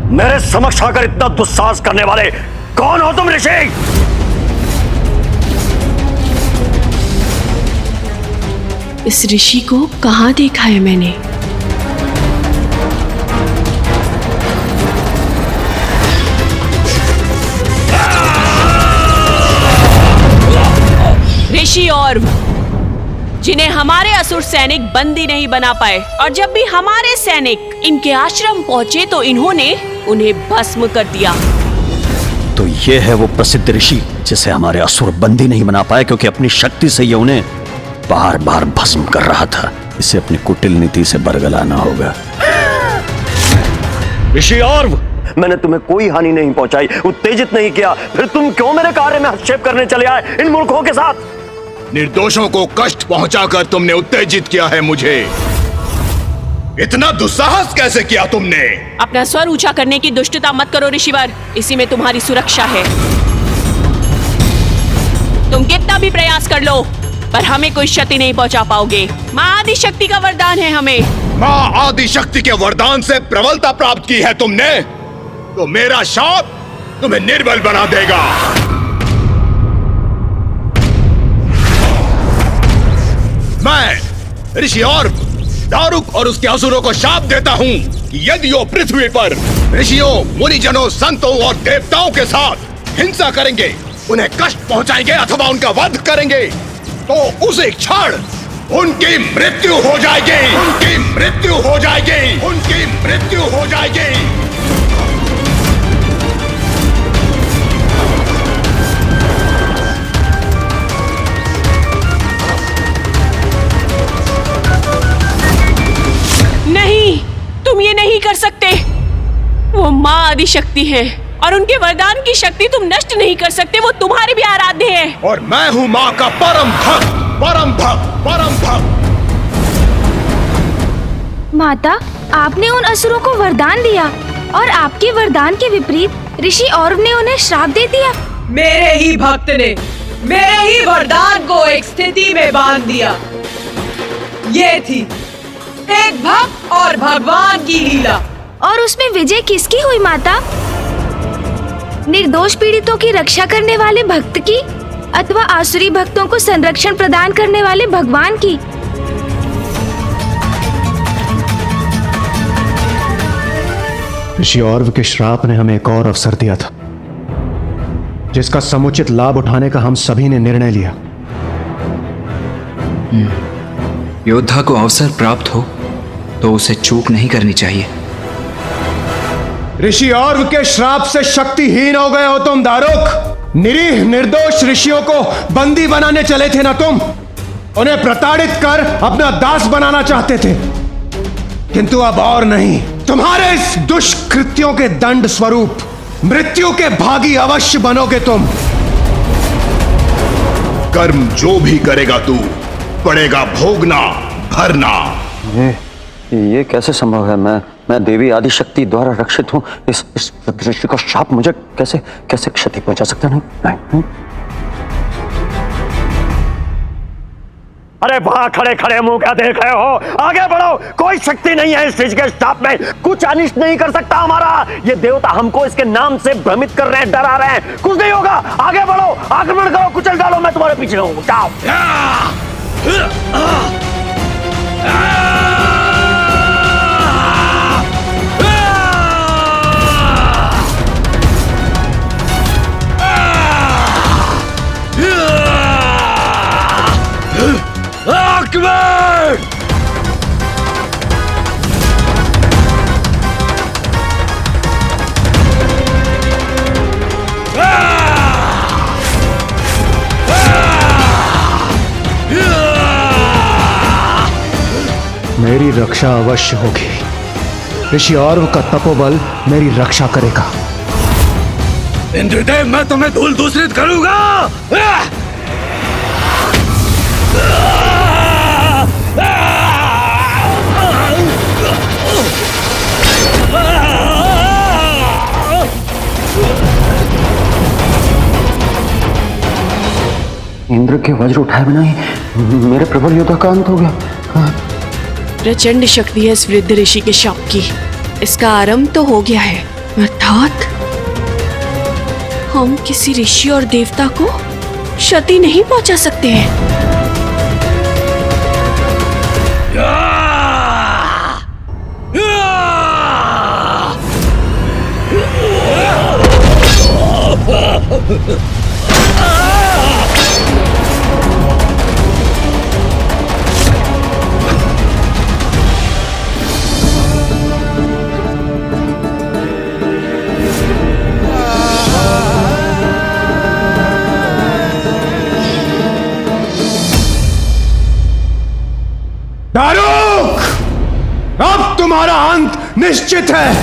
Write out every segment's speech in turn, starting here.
मेरे समक्ष आकर इतना दुस्साहस करने वाले कौन हो तुम ऋषि? इस ऋषि को कहाँ देखा है मैंने? ऋषि और जिन्हें हमारे असुर सैनिक बंदी नहीं बना पाए, और जब भी हमारे सैनिक इनके आश्रम पहुंचे तो इन्होंने उन्हें भस्म कर दिया। तो ये है वो प्रसिद्ध ऋषि जिसे हमारे असुर बंदी नहीं बना पाए, क्योंकि अपनी शक्ति से ये उन्हें बार बार भस्म कर रहा था। इसे अपनी कुटिल नीति से बरगलाना होगा। ऋषि और मैंने तुम्हें कोई हानि नहीं पहुंचाई, उत्तेजित नहीं किया, फिर तुम क्यों मेरे कार्य में हस्तक्षेप करने चले आए इन मूर्खों के साथ? निर्दोषों को कष्ट पहुंचाकर तुमने उत्तेजित किया है मुझे। इतना दुस्साहस कैसे किया तुमने? अपना स्वर ऊंचा करने की दुष्टता मत करो ऋषिवर, इसी में तुम्हारी सुरक्षा है। तुम कितना भी प्रयास कर लो पर हमें कोई क्षति नहीं पहुंचा पाओगे। माँ आदि शक्ति का वरदान है हमें। माँ आदि शक्ति के वरदान से प्रबलता प्राप्त की है तुमने, तो मेरा शाप तुम्हें निर्बल बना देगा। मैं ऋषि और दारुक और उसके असुरों को शाप देता हूँ कि यदि वो पृथ्वी पर ऋषियों, मुनिजनों, संतों और देवताओं के साथ हिंसा करेंगे, उन्हें कष्ट पहुंचाएंगे अथवा उनका वध करेंगे, तो उसी क्षण उनकी मृत्यु हो जाएगी। उनकी मृत्यु हो जाएगी। उनकी मृत्यु हो जाएगी। नहीं, तुम ये नहीं कर सकते। वो माँ आदि शक्ति है और उनके वरदान की शक्ति तुम नष्ट नहीं कर सकते। वो तुम्हारे भी आराध्य है। और मैं हूँ माँ का परम भक्त, परम भक्त, परम भक्त। माता, आपने उन असुरों को वरदान दिया और आपके वरदान के विपरीत ऋषि औरव ने उन्हें श्राप दे दिया। मेरे ही भक्त ने मेरे ही वरदान को एक स्थिति में बांध दिया। ये थी एक भक्त और भगवान की लीला। और उसमें विजय किसकी हुई माता? निर्दोष पीड़ितों की रक्षा करने वाले भक्त की अथवा आसुरी भक्तों को संरक्षण प्रदान करने वाले भगवान की? ऋषि औरव के श्राप ने हमें एक और अवसर दिया था, जिसका समुचित लाभ उठाने का हम सभी ने निर्णय लिया। योद्धा को अवसर प्राप्त हो तो उसे चूक नहीं करनी चाहिए। ऋषि औरव के श्राप से शक्तिहीन हो गए हो तुम दारुक। निरीह निर्दोष ऋषियों को बंदी बनाने चले थे ना तुम? उन्हें प्रताड़ित कर अपना दास बनाना चाहते थे, किंतु अब और नहीं। तुम्हारे इस दुष्कृत्यों के दंड स्वरूप मृत्यु के भागी अवश्य बनोगे तुम। कर्म जो भी करेगा तू, पड़ेगा भोगना, भरना। ये कैसे संभव है? मैं देवी आदि शक्ति द्वारा रक्षित हूँ। इस ऋषि का शाप मुझे कैसे क्षति पहुंचा सकता? नहीं। अरे वहां खड़े खड़े मुंह क्या देख रहे हो? आगे बढ़ो। कोई शक्ति नहीं है इस ऋषि के शाप में, कुछ अनिष्ट नहीं कर सकता हमारा। ये देवता हमको इसके नाम से भ्रमित कर रहे हैं, डरा रहे हैं। कुछ नहीं होगा, आगे बढ़ो, आक्रमण करो, कुचल डालो, मैं तुम्हारे पीछे हूँ। जाओ। मेरी रक्षा अवश्य होगी। ऋषि औरव का तपोबल मेरी रक्षा करेगा। इंद्रदेव, मैं तुम्हें धूल दूषित करूंगा। इंद्र के वज्र उठाए बिना ही मेरे प्रबल योद्धा का अंत हो गया। प्रचंड शक्ति है इस वृद्ध ऋषि के शाप की। इसका आरंभ तो हो गया है, अर्थात हम किसी ऋषि और देवता को क्षति नहीं पहुंचा सकते हैं। दारुक, अब तुम्हारा अंत निश्चित है।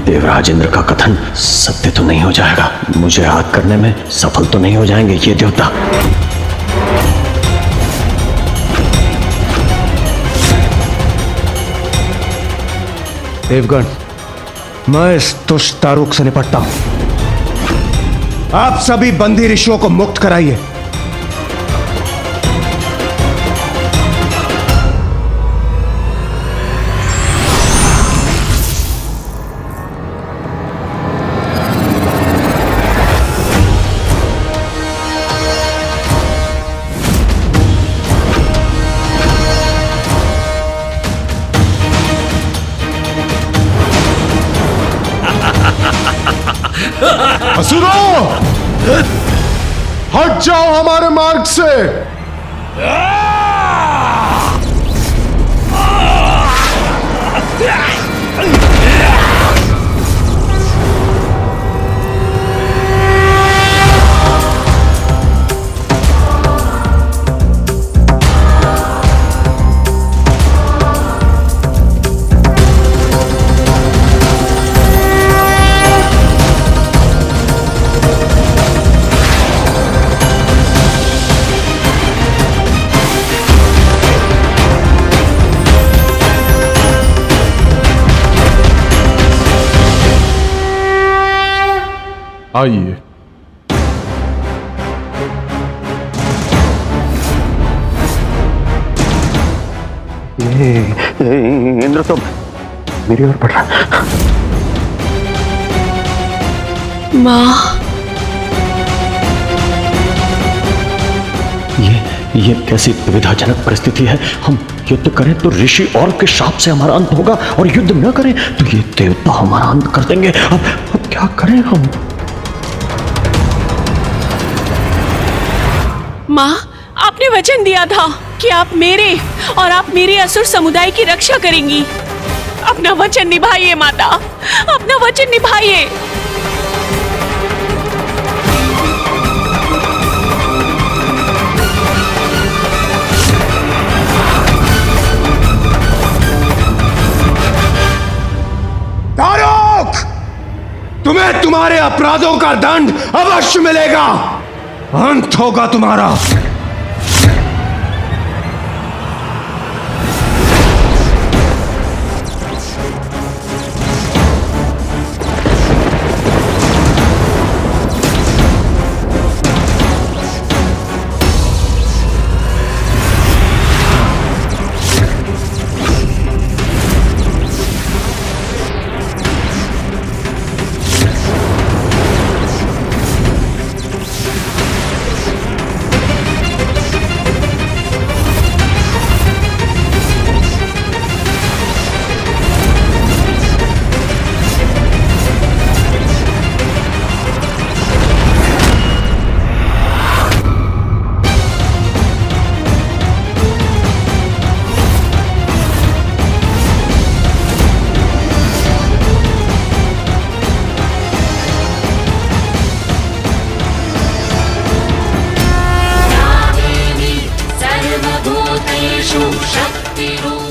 देवराज इंद्र का कथन सत्य तो नहीं हो जाएगा। मुझे आग करने में सफल तो नहीं हो जाएंगे ये देवता। देवगण, मैं इस दुष्ट दारुक से निपटता हूं। आप सभी बंदी ऋषियों को मुक्त कराइए। असुरों, हट जाओ हमारे मार्ग से। आइए। इंद्र तो मेरी ओर बढ़ रहा। माँ, ये कैसी दुविधाजनक परिस्थिति है। हम युद्ध करें तो ऋषि और के शाप से हमारा अंत होगा, और युद्ध न करें तो ये देवता हमारा अंत कर देंगे। अब क्या करें हम? माँ, आपने वचन दिया था कि आप मेरे और आप मेरे असुर समुदाय की रक्षा करेंगी। अपना वचन निभाइए माता, अपना वचन निभाइए। दारुक, तुम्हें तुम्हारे अपराधों का दंड अवश्य मिलेगा। अंत होगा तुम्हारा।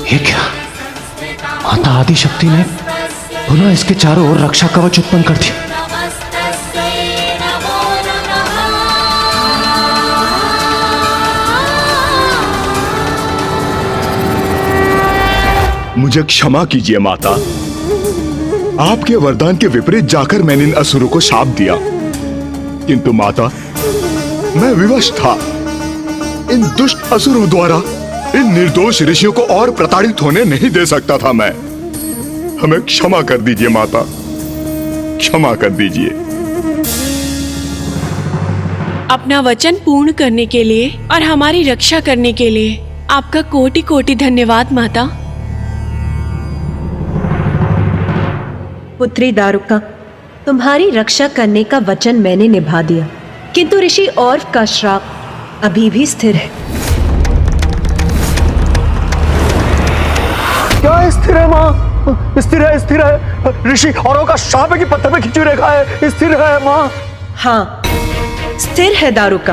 ये क्या? माता आदि शक्ति ने पुनः इसके चारों ओर रक्षा कवच उत्पन्न कर दिया। मुझे क्षमा कीजिए माता, आपके वरदान के विपरीत जाकर मैंने इन असुरों को शाप दिया। किंतु माता, मैं विवश था। इन दुष्ट असुरों द्वारा इन निर्दोष ऋषियों को और प्रताड़ित होने नहीं दे सकता था मैं। हमें क्षमा कर दीजिए माता, क्षमा कर दीजिए। अपना वचन पूर्ण करने के लिए और हमारी रक्षा करने के लिए आपका कोटि कोटि धन्यवाद माता। पुत्री दारुका, तुम्हारी रक्षा करने का वचन मैंने निभा दिया, किंतु ऋषि ऑर्व का श्राप अभी भी स्थिर है। क्या स्थिर है माँ? स्थिर है, स्थिर है। ऋषि औरों का शाप है कि पत्थर पे खिंची रेखा है? स्थिर है माँ। हाँ, स्थिर है दारुका।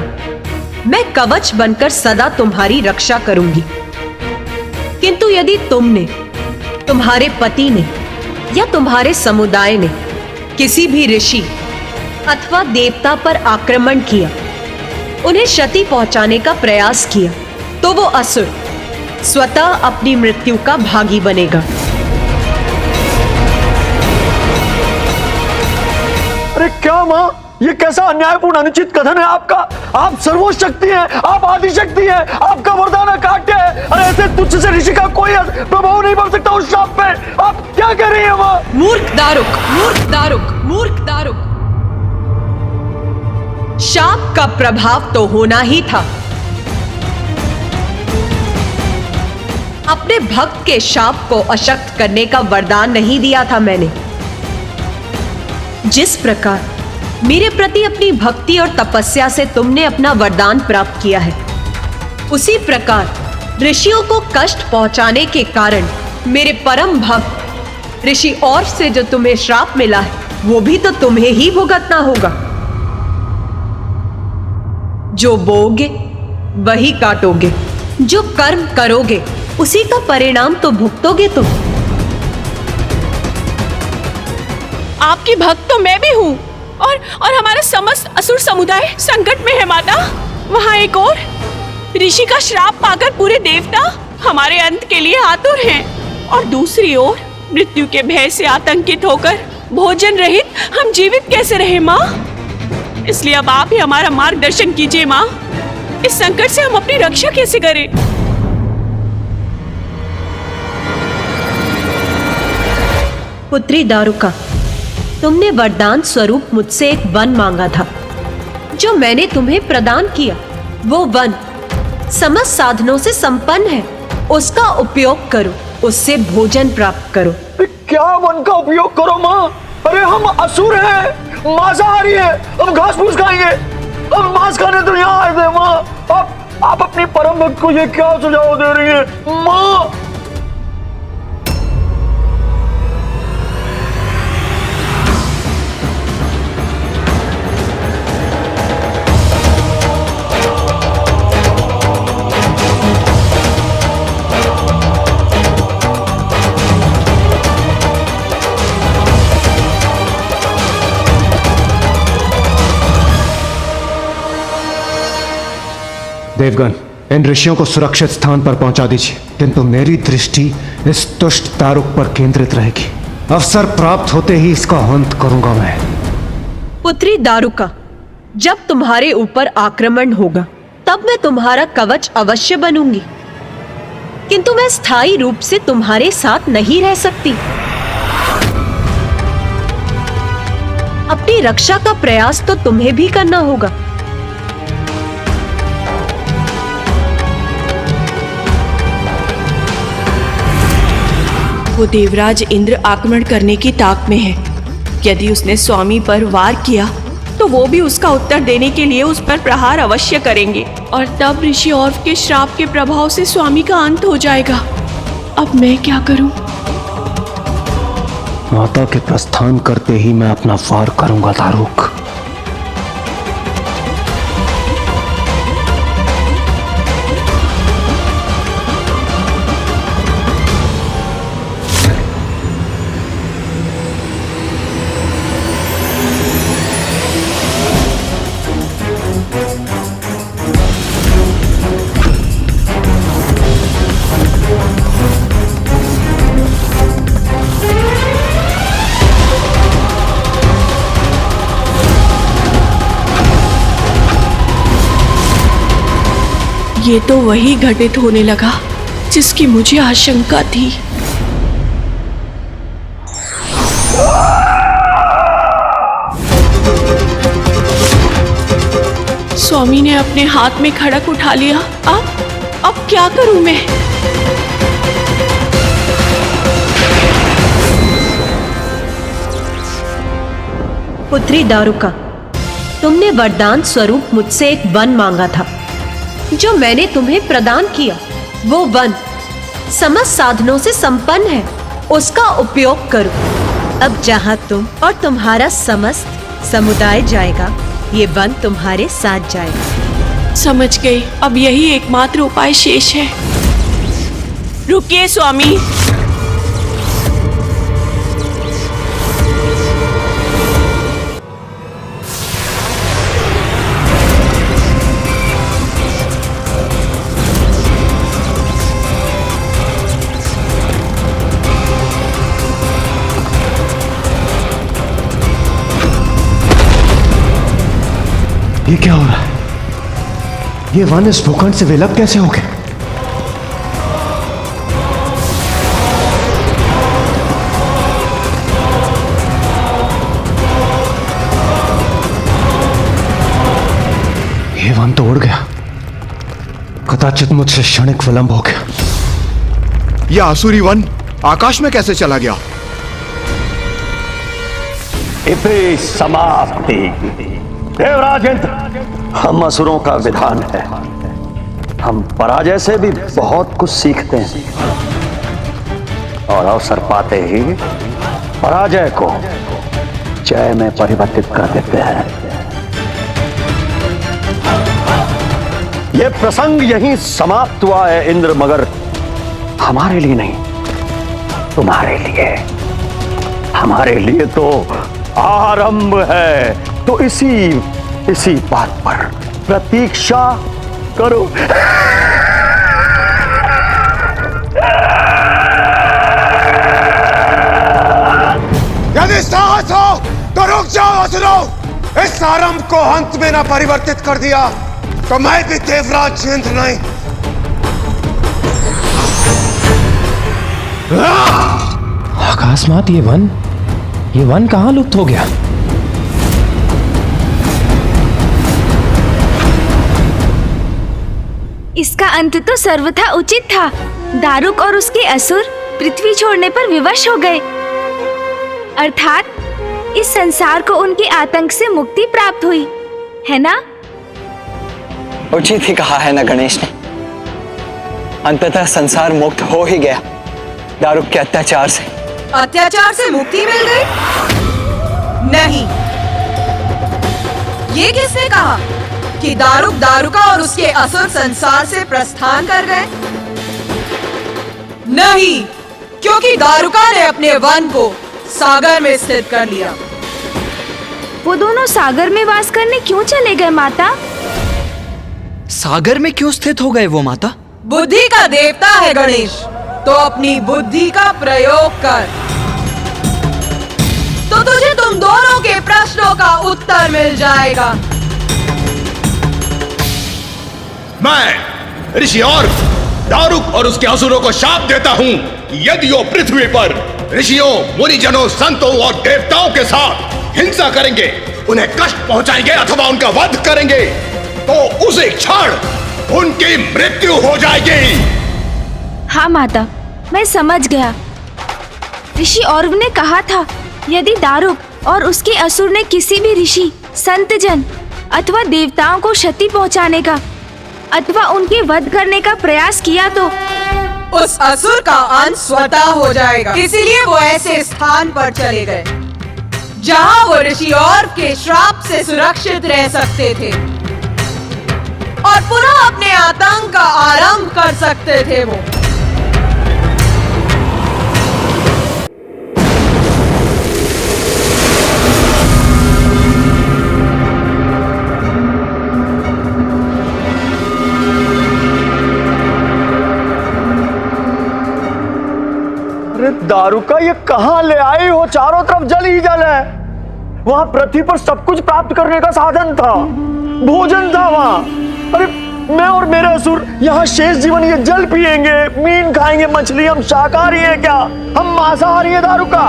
मैं कवच बनकर सदा तुम्हारी रक्षा करूंगी, किंतु यदि तुमने, तुम्हारे पति ने या तुम्हारे समुदाय ने किसी भी ऋषि अथवा देवता पर आक्रमण किया, उन्हें क्षति पहुंचाने का प्रयास किया, तो वो असुर स्वतः अपनी मृत्यु का भागी बनेगा। अरे क्या माँ, ये कैसा अन्यायपूर्ण अनुचित कथन है आपका? आप सर्वशक्ति हैं, आप आदिशक्ति हैं, आपका वरदान अकाट्य है। अरे ऐसे तुच्छ से ऋषि का कोई प्रभाव नहीं पड़ सकता उस शाप पे। आप क्या कह रही हैं माँ? मूर्ख दारुक, मूर्ख दारुक, मूर्ख दारुक। शाप का प्रभाव तो होना ही था। अपने भक्त के शाप को अशक्त करने का वरदान नहीं दिया था मैंने। जिस प्रकार मेरे प्रति अपनी भक्ति और तपस्या से तुमने अपना वरदान प्राप्त किया है, उसी प्रकार ऋषियों को कष्ट पहुंचाने के कारण मेरे परम भक्त ऋषि और से जो तुम्हें श्राप मिला है, वो भी तो तुम्हें ही भुगतना होगा। जो बोओगे वही काटोगे, जो कर्म करोगे उसी का परिणाम तो भुगतोगे तुम। आपकी भक्त तो मैं भी हूँ और हमारा समस्त असुर समुदाय संकट में है माता। वहाँ एक और ऋषि का श्राप पाकर पूरे देवता हमारे अंत के लिए आतुर हैं, और दूसरी ओर मृत्यु के भय से आतंकित होकर भोजन रहित हम जीवित कैसे रहे माँ? इसलिए अब आप ही हमारा मार्गदर्शन कीजिए माँ। इस संकट से हम अपनी रक्षा कैसे करें? पुत्री दारुका, तुमने वरदान स्वरूप मुझसे एक वन मांगा था, जो मैंने तुम्हें प्रदान किया। वो वन समस्त साधनों से संपन्न है, उसका उपयोग करो, उससे भोजन प्राप्त करो। क्या वन का उपयोग करो माँ? अरे हम असुर हैं, मांसाहारी हैं, हम घास फूस खाएंगे, हम मांस खाने तो यहाँ आए थे माँ। आप अपनी परम भक्त को ये क्या सुझाव दे रही है माँ? देवगण, इन ऋषियों को सुरक्षित स्थान पर पहुंचा दीजिए, किंतु मेरी दृष्टि इस दुष्ट दारुक पर केंद्रित रहेगी। अवसर प्राप्त होते ही इसका अंत करूंगा मैं। पुत्री दारुका, जब तुम्हारे ऊपर आक्रमण होगा तब मैं तुम्हारा कवच अवश्य बनूंगी, किंतु मैं स्थायी रूप से तुम्हारे साथ नहीं रह सकती। अपनी रक्षा का प्रयास तो तुम्हें भी करना होगा। वो देवराज इंद्र आक्रमण करने की ताक में है। यदि उसने स्वामी पर वार किया तो वो भी उसका उत्तर देने के लिए उस पर प्रहार अवश्य करेंगे, और तब ऋषि ऑर्व के श्राप के प्रभाव से स्वामी का अंत हो जाएगा। अब मैं क्या करूं? माता के प्रस्थान करते ही मैं अपना वार करूंगा दारुक। ये तो वही घटित होने लगा जिसकी मुझे आशंका थी। स्वामी ने अपने हाथ में खड़क उठा लिया। अब क्या करूं मैं? पुत्री दारुका, तुमने वरदान स्वरूप मुझसे एक वन मांगा था। जो मैंने तुम्हें प्रदान किया वो वन समस्त साधनों से संपन्न है। उसका उपयोग करो। अब जहां तुम और तुम्हारा समस्त समुदाय जाएगा, ये वन तुम्हारे साथ जाएगा। समझ गई। अब यही एकमात्र उपाय शेष है। रुकिए स्वामी। ये क्या हो रहा है? ये वन इस भूखंड से विलुप्त कैसे हो गए? ये वन तो उड़ गया। कदाचित मुझसे क्षणिक विलंब हो गया। यह आसुरी वन आकाश में कैसे चला गया? इति समाप्ति। देवराज इंद्र, हम असुरों का विधान है, हम पराजय से भी बहुत कुछ सीखते हैं और अवसर पाते ही पराजय को जय में परिवर्तित कर देते हैं। यह प्रसंग यहीं समाप्त हुआ है इंद्र, मगर हमारे लिए नहीं, तुम्हारे लिए। हमारे लिए तो आरंभ है। तो इसी बात पर प्रतीक्षा करो। यदि साहस हो तो रुक जाओ असुरों। इस आरंभ को अंत में ना परिवर्तित कर दिया तो मैं भी देवराज इंद्र नहीं। अकस्मात ये वन कहां लुप्त हो गया? इसका अंत तो सर्वथा उचित था। दारुक और उसके असुर पृथ्वी छोड़ने पर विवश हो गए, अर्थात इस संसार को उनके आतंक से मुक्ति प्राप्त हुई, है ना? उचित ही कहा है ना गणेश ने। अंततः संसार मुक्त हो ही गया दारुक के अत्याचार से। अत्याचार से मुक्ति मिल गई? नहीं। ये किसने कहा कि दारुका और उसके असुर संसार से प्रस्थान कर गए? नहीं, क्योंकि दारुका ने अपने वन को सागर में स्थित कर लिया। वो दोनों सागर में वास करने क्यों चले गए माता? सागर में क्यों स्थित हो गए वो माता? बुद्धि का देवता है गणेश, तो अपनी बुद्धि का प्रयोग कर, तो तुझे तुम दोनों के प्रश्नों का उत्तर मिल जाएगा। मैं ऋषि और दारुक और उसके असुरों को शाप देता हूं कि यदि वो पृथ्वी पर ऋषियों, मुनिजनों, संतों और देवताओं के साथ हिंसा करेंगे, उन्हें कष्ट पहुंचाएंगे अथवा उनका वध करेंगे, तो उसी क्षण उनकी मृत्यु हो जाएगी। हाँ माता, मैं समझ गया। ऋषि औरव ने कहा था, यदि दारुक और उसके असुर ने किसी भी ऋषि, संतजन अथवा देवताओं को क्षति पहुंचाने का अथवा उनके वध करने का प्रयास किया तो उस असुर का अंत स्वतः हो जाएगा। इसीलिए वो ऐसे स्थान पर चले गए जहां वो ऋषि और के श्राप से सुरक्षित रह सकते थे और पुनः अपने आतंक का आरंभ कर सकते थे। वो दारुका, ये कहां ले आई हो? चारों तरफ जल ही जल है। वहां पृथ्वी पर सब कुछ प्राप्त करने का साधन था, भोजन था वहां। अरे मैं और मेरे असुर यहाँ शेष जीवन ये जल पिएंगे, मीन खाएंगे, मछली। हम शाकाहारी हैं क्या? हम मांसाहारी हैं दारुका?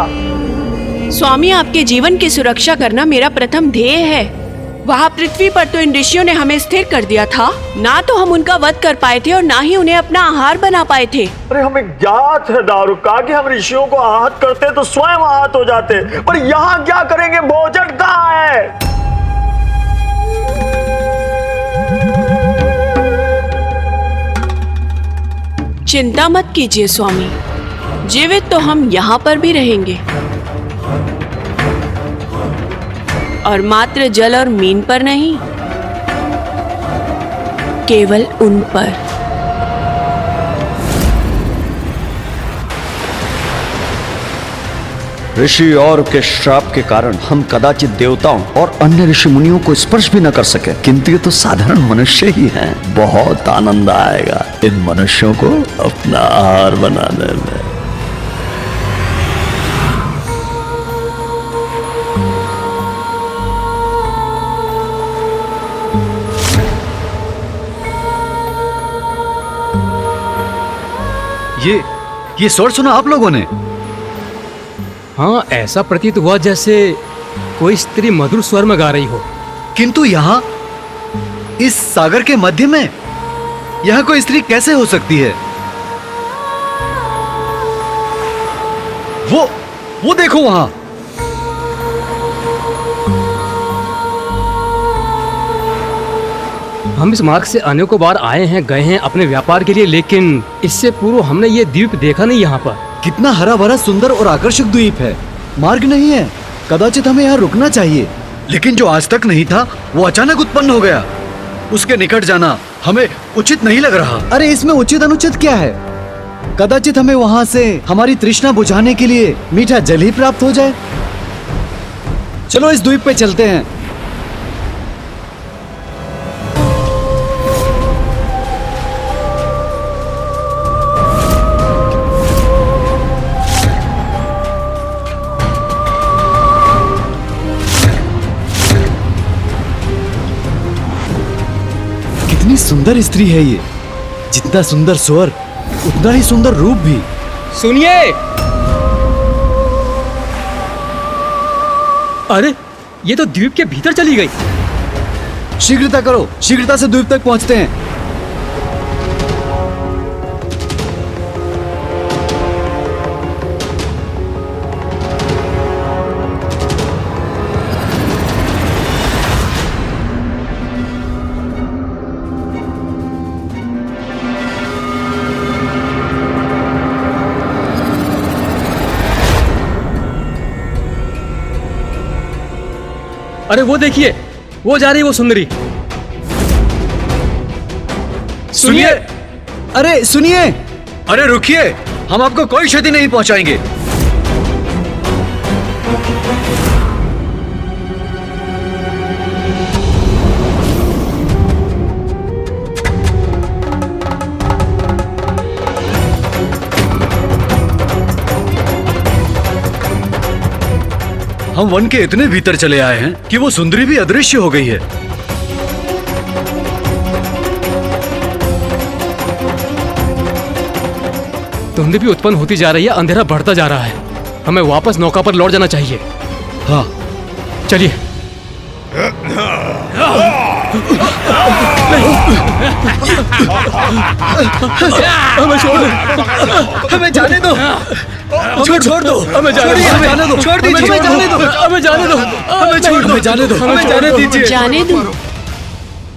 स्वामी, आपके जीवन की सुरक्षा करना मेरा प्रथम ध्येय है। वहाँ पृथ्वी पर तो इन ऋषियों ने हमें स्थिर कर दिया था। ना तो हम उनका वध कर पाए थे और ना ही उन्हें अपना आहार बना पाए थे। अरे हमें ज्ञात है दारुका कि हम ऋषियों को आहत करते तो स्वयं आहत हो जाते, पर यहाँ क्या करेंगे, भोजन कहाँ है? चिंता मत कीजिए स्वामी, जीवित तो हम यहाँ पर भी रहेंगे और मात्र जल और मीन पर नहीं, केवल उन पर। ऋषि और के श्राप के कारण हम कदाचित देवताओं और अन्य ऋषि मुनियों को स्पर्श भी न कर सके, किंतु ये तो साधारण मनुष्य ही हैं। बहुत आनंद आएगा इन मनुष्यों को अपना आहार बनाने में। ये स्वर सुना आप लोगों ने? हाँ, ऐसा प्रतीत हुआ जैसे कोई स्त्री मधुर स्वर में गा रही हो। किंतु यहाँ इस सागर के मध्य में यहाँ कोई स्त्री कैसे हो सकती है? वो देखो वहां। हम इस मार्ग से अनेकों बार आए हैं, गए हैं अपने व्यापार के लिए, लेकिन इससे पूर्व हमने ये द्वीप देखा नहीं। यहाँ पर कितना हरा भरा सुंदर और आकर्षक द्वीप है। मार्ग नहीं है, कदाचित हमें यहाँ रुकना चाहिए, लेकिन जो आज तक नहीं था वो अचानक उत्पन्न हो गया। उसके निकट जाना हमें उचित नहीं लग रहा। अरे इसमें उचित अनुचित क्या है? कदाचित हमें वहां से हमारी तृष्णा बुझाने के लिए मीठा जल ही प्राप्त हो जाए। चलो इस द्वीप पे चलते हैं। कितनी सुंदर स्त्री है ये। जितना सुंदर स्वर उतना ही सुंदर रूप भी। सुनिए। अरे ये तो द्वीप के भीतर चली गई। शीघ्रता करो, शीघ्रता से द्वीप तक पहुंचते हैं। अरे वो देखिए, वो जा रही वो सुंदरी। सुनिए, अरे सुनिए, अरे रुकिए, हम आपको कोई क्षति नहीं पहुंचाएंगे। हम वन के इतने भीतर चले आए हैं कि वो सुंदरी भी अदृश्य हो गई है। धुंध भी उत्पन्न होती जा रही है, अंधेरा बढ़ता जा रहा है। हमें वापस नौका पर लौट जाना चाहिए। हाँ चलिए। हमें छोड़ दो, हमें जाने दो, छोड़ दो, हमें जाने दो, छोड़ दीजिए, हमें जाने दो, हमें जाने दो, हमें छोड़ दो, जाने दो, हमें जाने दीजिए। जाने दूं?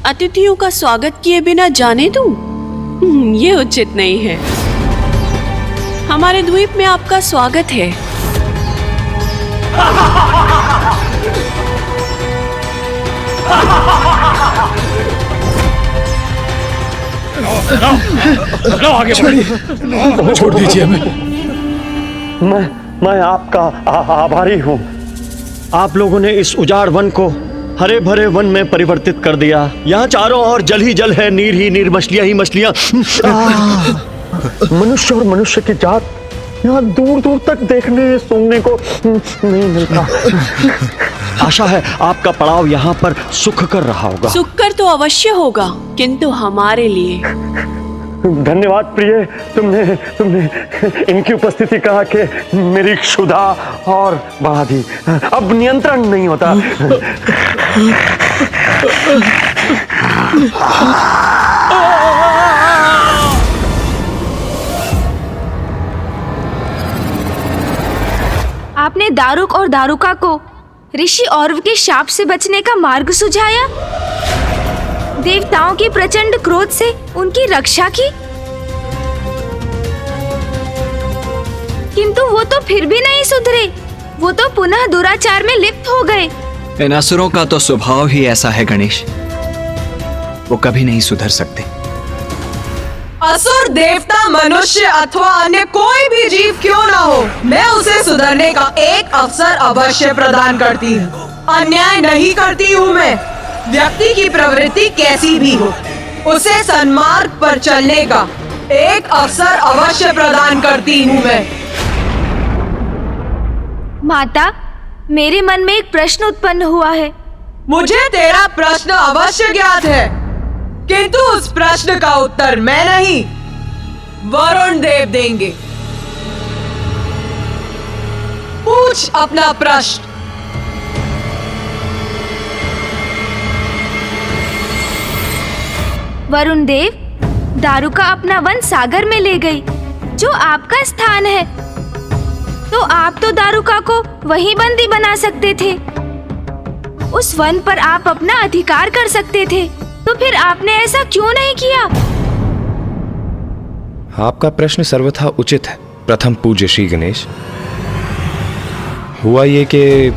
अतिथियों का स्वागत किए बिना जाने दूं? ये उचित नहीं है। हमारे द्वीप में आपका स्वागत है। छोड़ दीजिए हमें। मैं आपका आभारी हूँ। आप लोगों ने इस उजाड़ वन को हरे भरे वन में परिवर्तित कर दिया। यहाँ चारों ओर जल ही जल है, नीर ही नीर, मछलियां ही मछलियां। मनुष्य और मनुष्य की जात यहाँ दूर दूर तक देखने सूंघने को नहीं मिलता। आशा है आपका पड़ाव यहाँ पर सुख कर रहा होगा। सुख कर तो अवश्य होगा, किंतु हमारे लिए। धन्यवाद प्रिय, तुमने इनकी उपस्थिति कहा कि मेरी क्षुधा और बढ़ा दी। अब नियंत्रण नहीं होता। आपने दारुक और दारुका को ऋषि औरव के शाप से बचने का मार्ग सुझाया, देवताओं के प्रचंड क्रोध से उनकी रक्षा की, किंतु वो तो फिर भी नहीं सुधरे। वो तो पुनः दुराचार में लिप्त हो गए। इन असुरों का तो स्वभाव ही ऐसा है गणेश, वो कभी नहीं सुधर सकते। असुर, देवता, मनुष्य अथवा अन्य कोई भी जीव क्यों ना हो, मैं उसे सुधरने का एक अवसर अवश्य प्रदान करती हूँ। अन्याय नहीं करती हूँ मैं। व्यक्ति की प्रवृत्ति कैसी भी हो, उसे सन्मार्ग पर चलने का एक अवसर अवश्य प्रदान करती हूँ मैं। माता, मेरे मन में एक प्रश्न उत्पन्न हुआ है। मुझे तेरा प्रश्न अवश्य ज्ञात है, किंतु उस प्रश्न का उत्तर मैं नहीं, वरुण देव देंगे। पूछ अपना प्रश्न। वरुण देव, दारुका अपना वन सागर में ले गई, जो आपका स्थान है, तो आप तो दारुका को वहीं बंदी बना सकते थे। उस वन पर आप अपना अधिकार कर सकते थे, तो फिर आपने ऐसा क्यों नहीं किया? आपका प्रश्न सर्वथा उचित है प्रथम पूज्य श्री गणेश। हुआ ये कि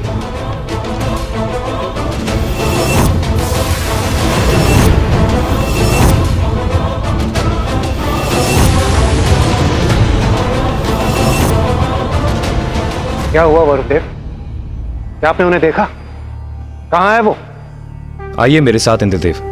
क्या हुआ वरुण देव? क्या आपने उन्हें देखा? कहाँ है वो? आइए मेरे साथ इंद्रदेव।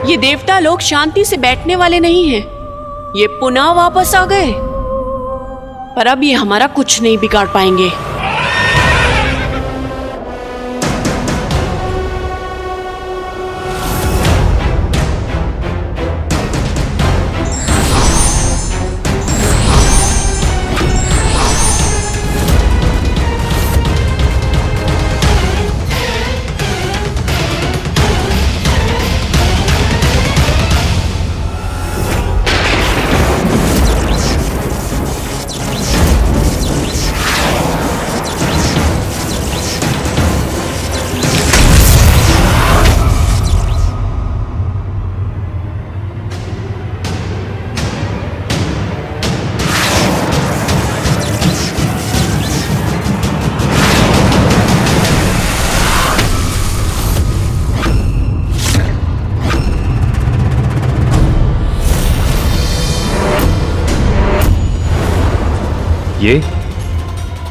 ये देवता लोग शांति से बैठने वाले नहीं हैं। ये पुनः वापस आ गए, पर अब ये हमारा कुछ नहीं बिगाड़ पाएंगे।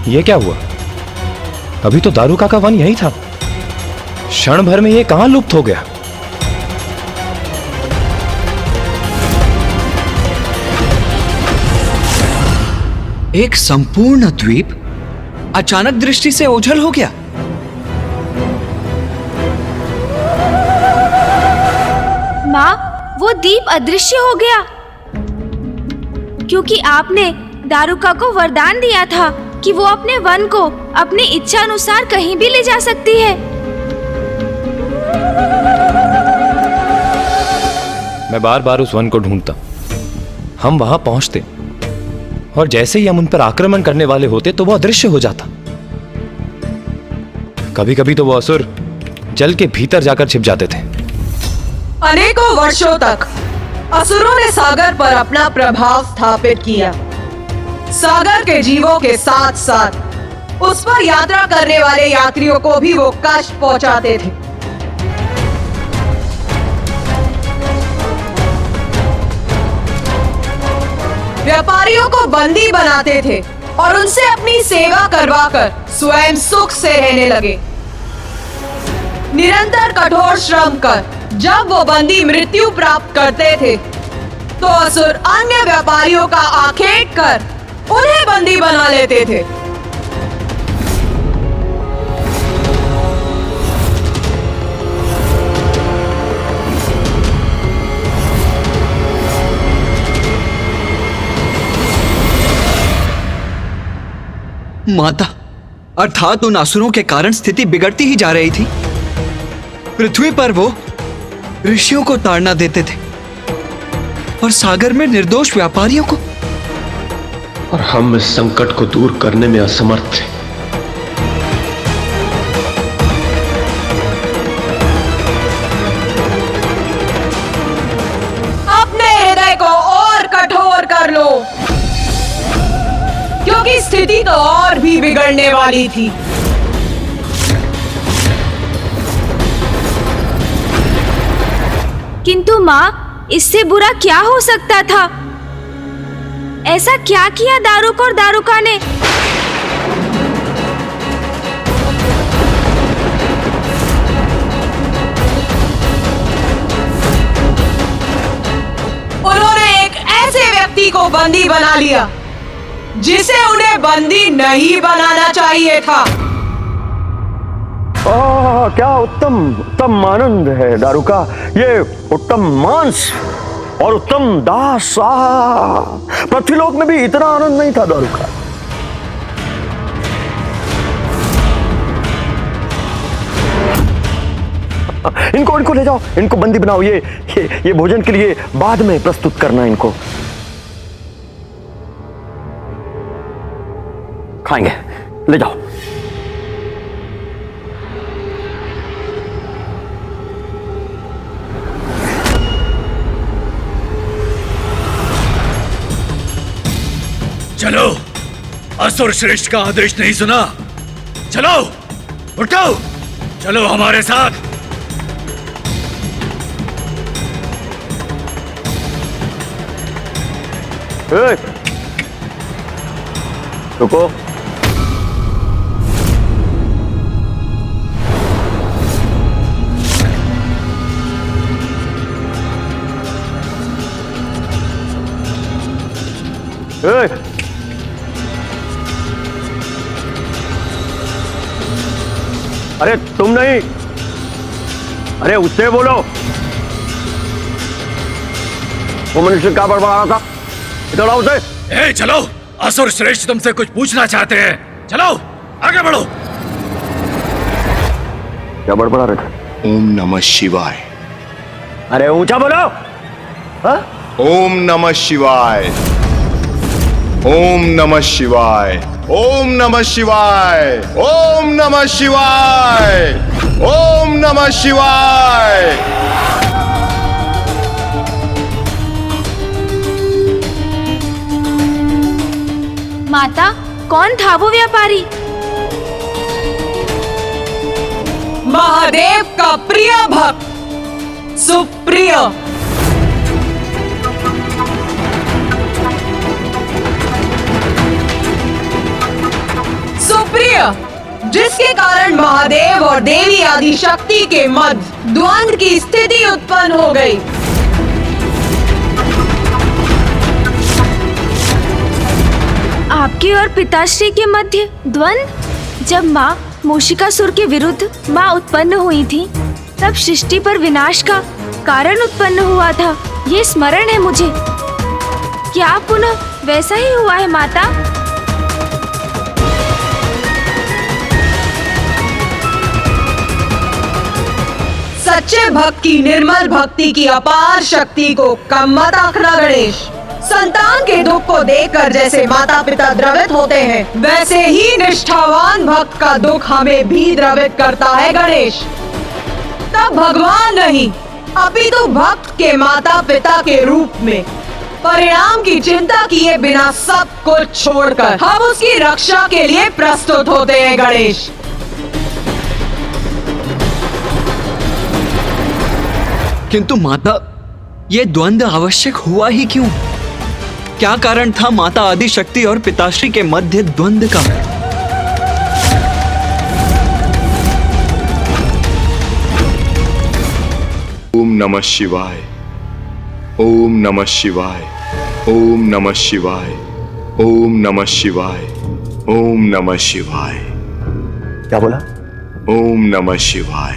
ये क्या हुआ? अभी तो दारुका का वन यही था, क्षण भर में ये कहां लुप्त हो गया? एक संपूर्ण द्वीप अचानक दृष्टि से ओझल हो गया। माँ, वो दीप अदृश्य हो गया, क्योंकि आपने दारुका को वरदान दिया था कि वो अपने वन को अपनी इच्छा अनुसार कहीं भी ले जा सकती है। मैं बार बार उस वन को ढूंढता। हम वहां पहुंचते और जैसे ही हम उन पर आक्रमण करने वाले होते तो वो अदृश्य हो जाता। कभी कभी तो वो असुर जल के भीतर जाकर छिप जाते थे। अनेकों वर्षों तक असुरों ने सागर पर अपना प्रभाव स्थापित किया। सागर के जीवों के साथ साथ उस पर यात्रा करने वाले यात्रियों को भी वो कष्ट पहुंचाते थे। व्यापारियों को बंदी बनाते थे और उनसे अपनी सेवा करवाकर स्वयं सुख से रहने लगे। निरंतर कठोर श्रम कर जब वो बंदी मृत्यु प्राप्त करते थे तो असुर अन्य व्यापारियों का आखेट कर उन्हें बंदी बना लेते थे। माता, अर्थात उन असुरों के कारण स्थिति बिगड़ती ही जा रही थी। पृथ्वी पर वो ऋषियों को ताड़ना देते थे और सागर में निर्दोष व्यापारियों को। और हम इस संकट को दूर करने में असमर्थ थे। अपने हृदय को और कठोर कर लो, क्योंकि स्थिति तो और भी बिगड़ने वाली थी। किंतु माँ, इससे बुरा क्या हो सकता था? ऐसा क्या किया दारुक और दारुका ने? उन्होंने एक ऐसे व्यक्ति को बंदी बना लिया जिसे उन्हें बंदी नहीं बनाना चाहिए था। क्या उत्तम आनंद है दारुका, ये उत्तम मांस और उत्तम दास। पृथ्वीलोक में भी इतना आनंद नहीं था दारुका। इनको ले जाओ, इनको बंदी बनाओ। ये भोजन के लिए बाद में प्रस्तुत करना इनको। खाएंगे, ले जाओ। चलो, असुर श्रेष्ठ का आदेश नहीं सुना? चलो, उठो, चलो हमारे साथ। रुको। अरे तुम नहीं, अरे उससे बोलो। वो मनुष्य क्या बड़बड़ा रहा था? इधर आओ उसे। चलो, असुर श्रेष्ठ तुमसे कुछ पूछना चाहते हैं। चलो, आगे बढ़ो। क्या बड़बड़ा रहे थे? ओम नमः शिवाय। अरे ऊंचा बोलो। हाँ? ओम नमः शिवाय। ओम नमः शिवाय। ओम नमः शिवाय। ओम नमः शिवाय। ओम नमः शिवाय। माता, कौन था वो व्यापारी? महादेव का प्रिय भक्त सुप्रिय। सुप्रिय, जिसके कारण महादेव और देवी आदि शक्ति के मध्य द्वंद्व की स्थिति उत्पन्न हो गई। आपके और पिताश्री के मध्य द्वंद्व? जब माँ मूषिकासुर के विरुद्ध माँ उत्पन्न हुई थी, तब सृष्टि पर विनाश का कारण उत्पन्न हुआ था। ये स्मरण है मुझे। क्या पुनः वैसा ही हुआ है माता? सच्चे भक्त की निर्मल भक्ति की अपार शक्ति को कम मत आंकना गणेश। संतान के दुख को देखकर जैसे माता पिता द्रवित होते हैं, वैसे ही निष्ठावान भक्त का दुख हमें भी द्रवित करता है गणेश। तब भगवान नहीं, अपितु भक्त के माता पिता के रूप में परिणाम की चिंता किए बिना सब कुछ छोड़कर हम उसकी रक्षा के लिए प्रस्तुत होते हैं गणेश। किंतु माता, ये द्वंद्व आवश्यक हुआ ही क्यों? क्या कारण था माता आदिशक्ति और पिताश्री के मध्य द्वंद्व का? ओम नमः शिवाय, ओम नमः शिवाय, ओम नमः शिवाय, ओम नमः शिवाय, ओम नमः शिवाय। क्या बोला? ओम नमः शिवाय।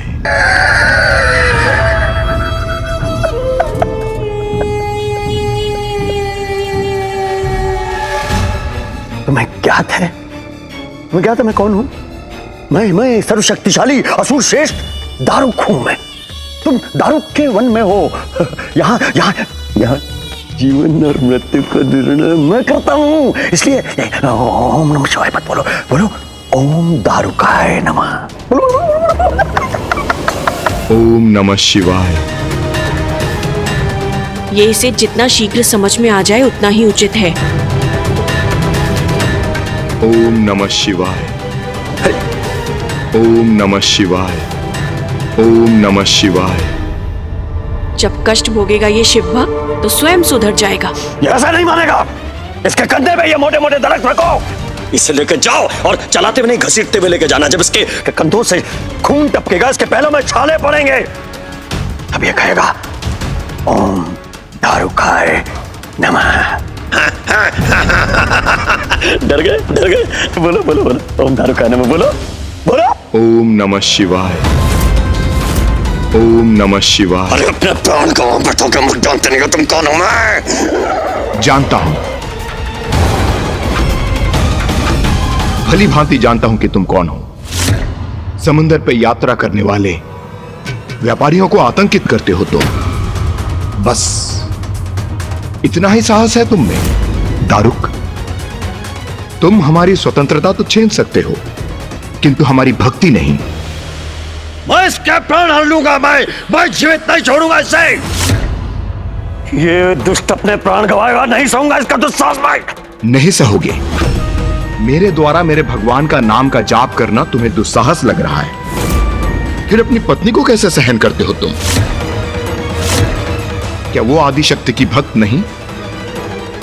तुम्हें ज्ञात है? तुम्हें ज्ञात है मैं कौन हूं? मैं सर्वशक्तिशाली असुर श्रेष्ठ दारुक हूं मैं। तुम दारुक के वन में हो। यहाँ जीवन और मृत्यु का निर्णय मैं करता हूं। इसलिए ओम नमः शिवाय मत बोलो, बोलो ओम दारुकाय नमः। ओम नमः शिवाय। ये इसे जितना शीघ्र समझ में आ जाए उतना ही उचित है। ओम नमः शिवाय, ओम नमः शिवाय, ओम नमः शिवाय। जब कष्ट भोगेगा ये शिव भक्त तो स्वयं सुधर जाएगा। ये ऐसा नहीं मानेगा। इसके कंधे पे ये मोटे मोटे दरख्त रखो, इसे लेके जाओ और चलाते हुए नहीं घसीटते हुए लेके जाना। जब इसके कंधों से खून टपकेगा, इसके पैरों में छाले पड़ेंगे, तब ये कहेगा ओम दारुकाय नमः। डर गए? बोलो बोलो बोलो ओम दारुकाय नमः, बोलो बोलो। ओम नमः शिवाय, ओम नमः शिवाय। अरे अपने प्राण को बैठो के मुझ जानते नहीं हो तुम कौन हो? मैं जानता हूं, भली भांति जानता हूं कि तुम कौन हो। समुद्र पे यात्रा करने वाले व्यापारियों को आतंकित करते हो तुम। बस इतना ही साहस है तुम में दारुक। तुम हमारी स्वतंत्रता तो छीन सकते हो, किंतु हमारी भक्ति नहीं। मैं इसके प्राण हर लूंगा। मैं जीवित नहीं छोड़ूंगा इसे। ये दुष्ट अपने प्राण गवाएगा, नहीं सहूंगा इसका दुस्साहस मैं। नहीं सहोगे। मेरे द्वारा मेरे भगवान का नाम का जाप करना तुम्हें दुस्साहस लग रहा है, फिर अपनी पत्नी को कैसे सहन करते हो तुम? क्या वो आदिशक्ति की भक्त नहीं?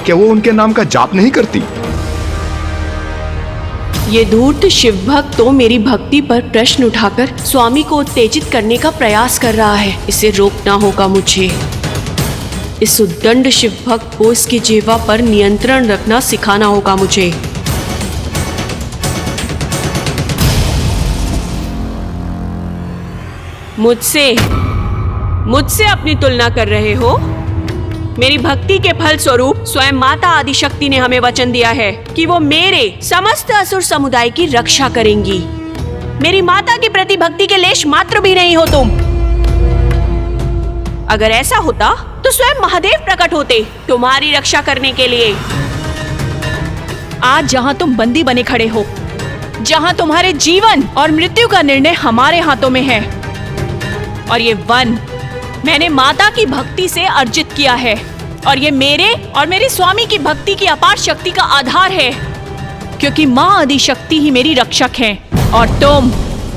क्या वो उनके नाम का जाप नहीं करती? ये धूर्त शिव भक्त तो मेरी भक्ति पर प्रश्न उठाकर स्वामी को उत्तेजित करने का प्रयास कर रहा है। इसे रोकना होगा मुझे। इस उद्दंड शिव भक्त को इसकी जिह्वा पर नियंत्रण रखना सिखाना होगा मुझे। मुझसे अपनी तुलना कर रहे हो? मेरी भक्ति के फल स्वरूप स्वयं माता आदिशक्ति ने हमें वचन दिया है कि वो मेरे समस्त असुर समुदाय की रक्षा करेंगी। मेरी माता के प्रति भक्ति के लेश मात्र भी नहीं हो तुम। अगर ऐसा होता तो स्वयं महादेव प्रकट होते तुम्हारी रक्षा करने के लिए। आज जहां तुम बंदी बने खड़े हो, जहां तुम्हारे जीवन और मृत्यु का निर्णय हमारे हाथों में है, और ये वन मैंने माता की भक्ति से अर्जित किया है, और ये मेरे और मेरे स्वामी की भक्ति की अपार शक्ति का आधार है, क्योंकि माँ आदिशक्ति ही मेरी रक्षक है और तुम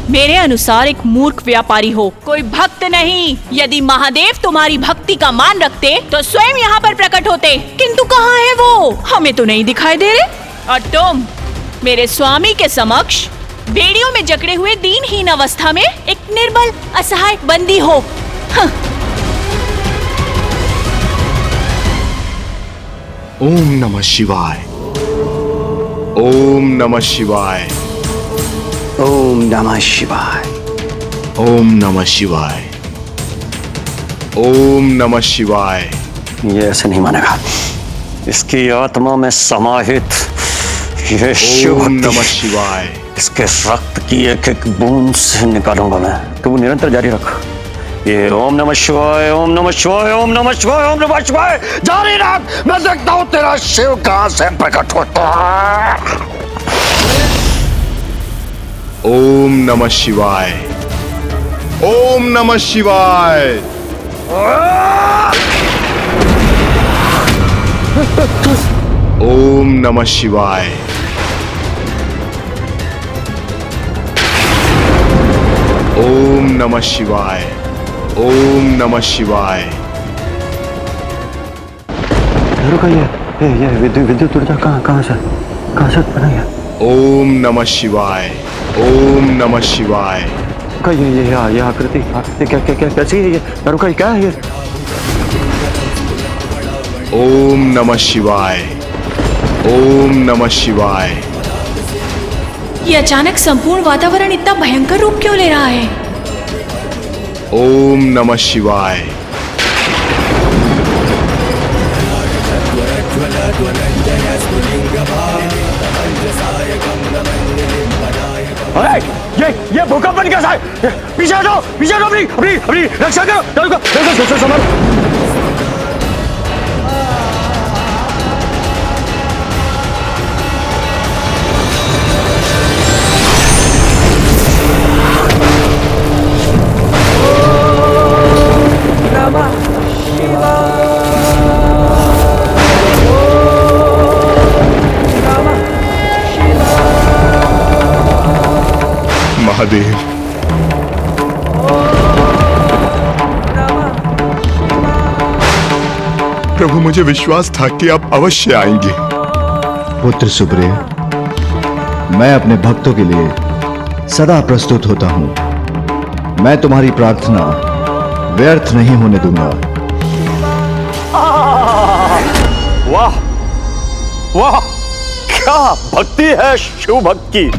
मेरे अनुसार एक मूर्ख व्यापारी हो, कोई भक्त नहीं। यदि महादेव तुम्हारी भक्ति का मान रखते तो स्वयं यहाँ पर प्रकट होते, किंतु कहाँ है वो? हमें तो नहीं दिखाई दे रहे। और तुम मेरे स्वामी के समक्ष बेड़ियों में जकड़े हुए दीनहीन अवस्था में एक निर्बल असहाय बंदी हो। ओम नमः शिवाय, ओम नमः शिवाय, ओम नमः शिवाय, ओम नमः शिवाय, ओम नमः शिवाय। ये ऐसे नहीं मानेगा। इसकी आत्मा में समाहित ये शिव ओम नमः शिवाय। इसके रक्त की एक एक बूंद से निकालूंगा मैं। तो वो निरंतर जारी रख। ये ओम नमः शिवाय, ओम नमः शिवाय, ओम नमः शिवाय, ओम नमः शिवाय जारी रख। मैं देखता हूं तेरा शिव कहां से प्रकट होता है। ओम नमः शिवाय, ओम नमः शिवाय। ओम नमः शिवाय, ओम नमः शिवाय, ओम नमः शिवाय। रुका, ये विद्युत ऊर्जा कहाँ से बनी है? ओम नमः शिवाय, ओम नमः शिवाय। का ये आकृति क्या कैसी है ये? रुका, क्या है ये? ओम नमः शिवाय, ओम नमः शिवाय। ये अचानक संपूर्ण वातावरण इतना भयंकर रूप क्यों ले रहा है? ओम नमः शिवाय। अरे ये भूकंप कैसा है? पीछे हटो, अपनी रक्षा करो। समर महादेव, प्रभु मुझे विश्वास था कि आप अवश्य आएंगे। पुत्र सुप्रिय, मैं अपने भक्तों के लिए सदा प्रस्तुत होता हूं। मैं तुम्हारी प्रार्थना व्यर्थ नहीं होने दूंगा। वाह वाह, क्या भक्ति है शिव भक्त की।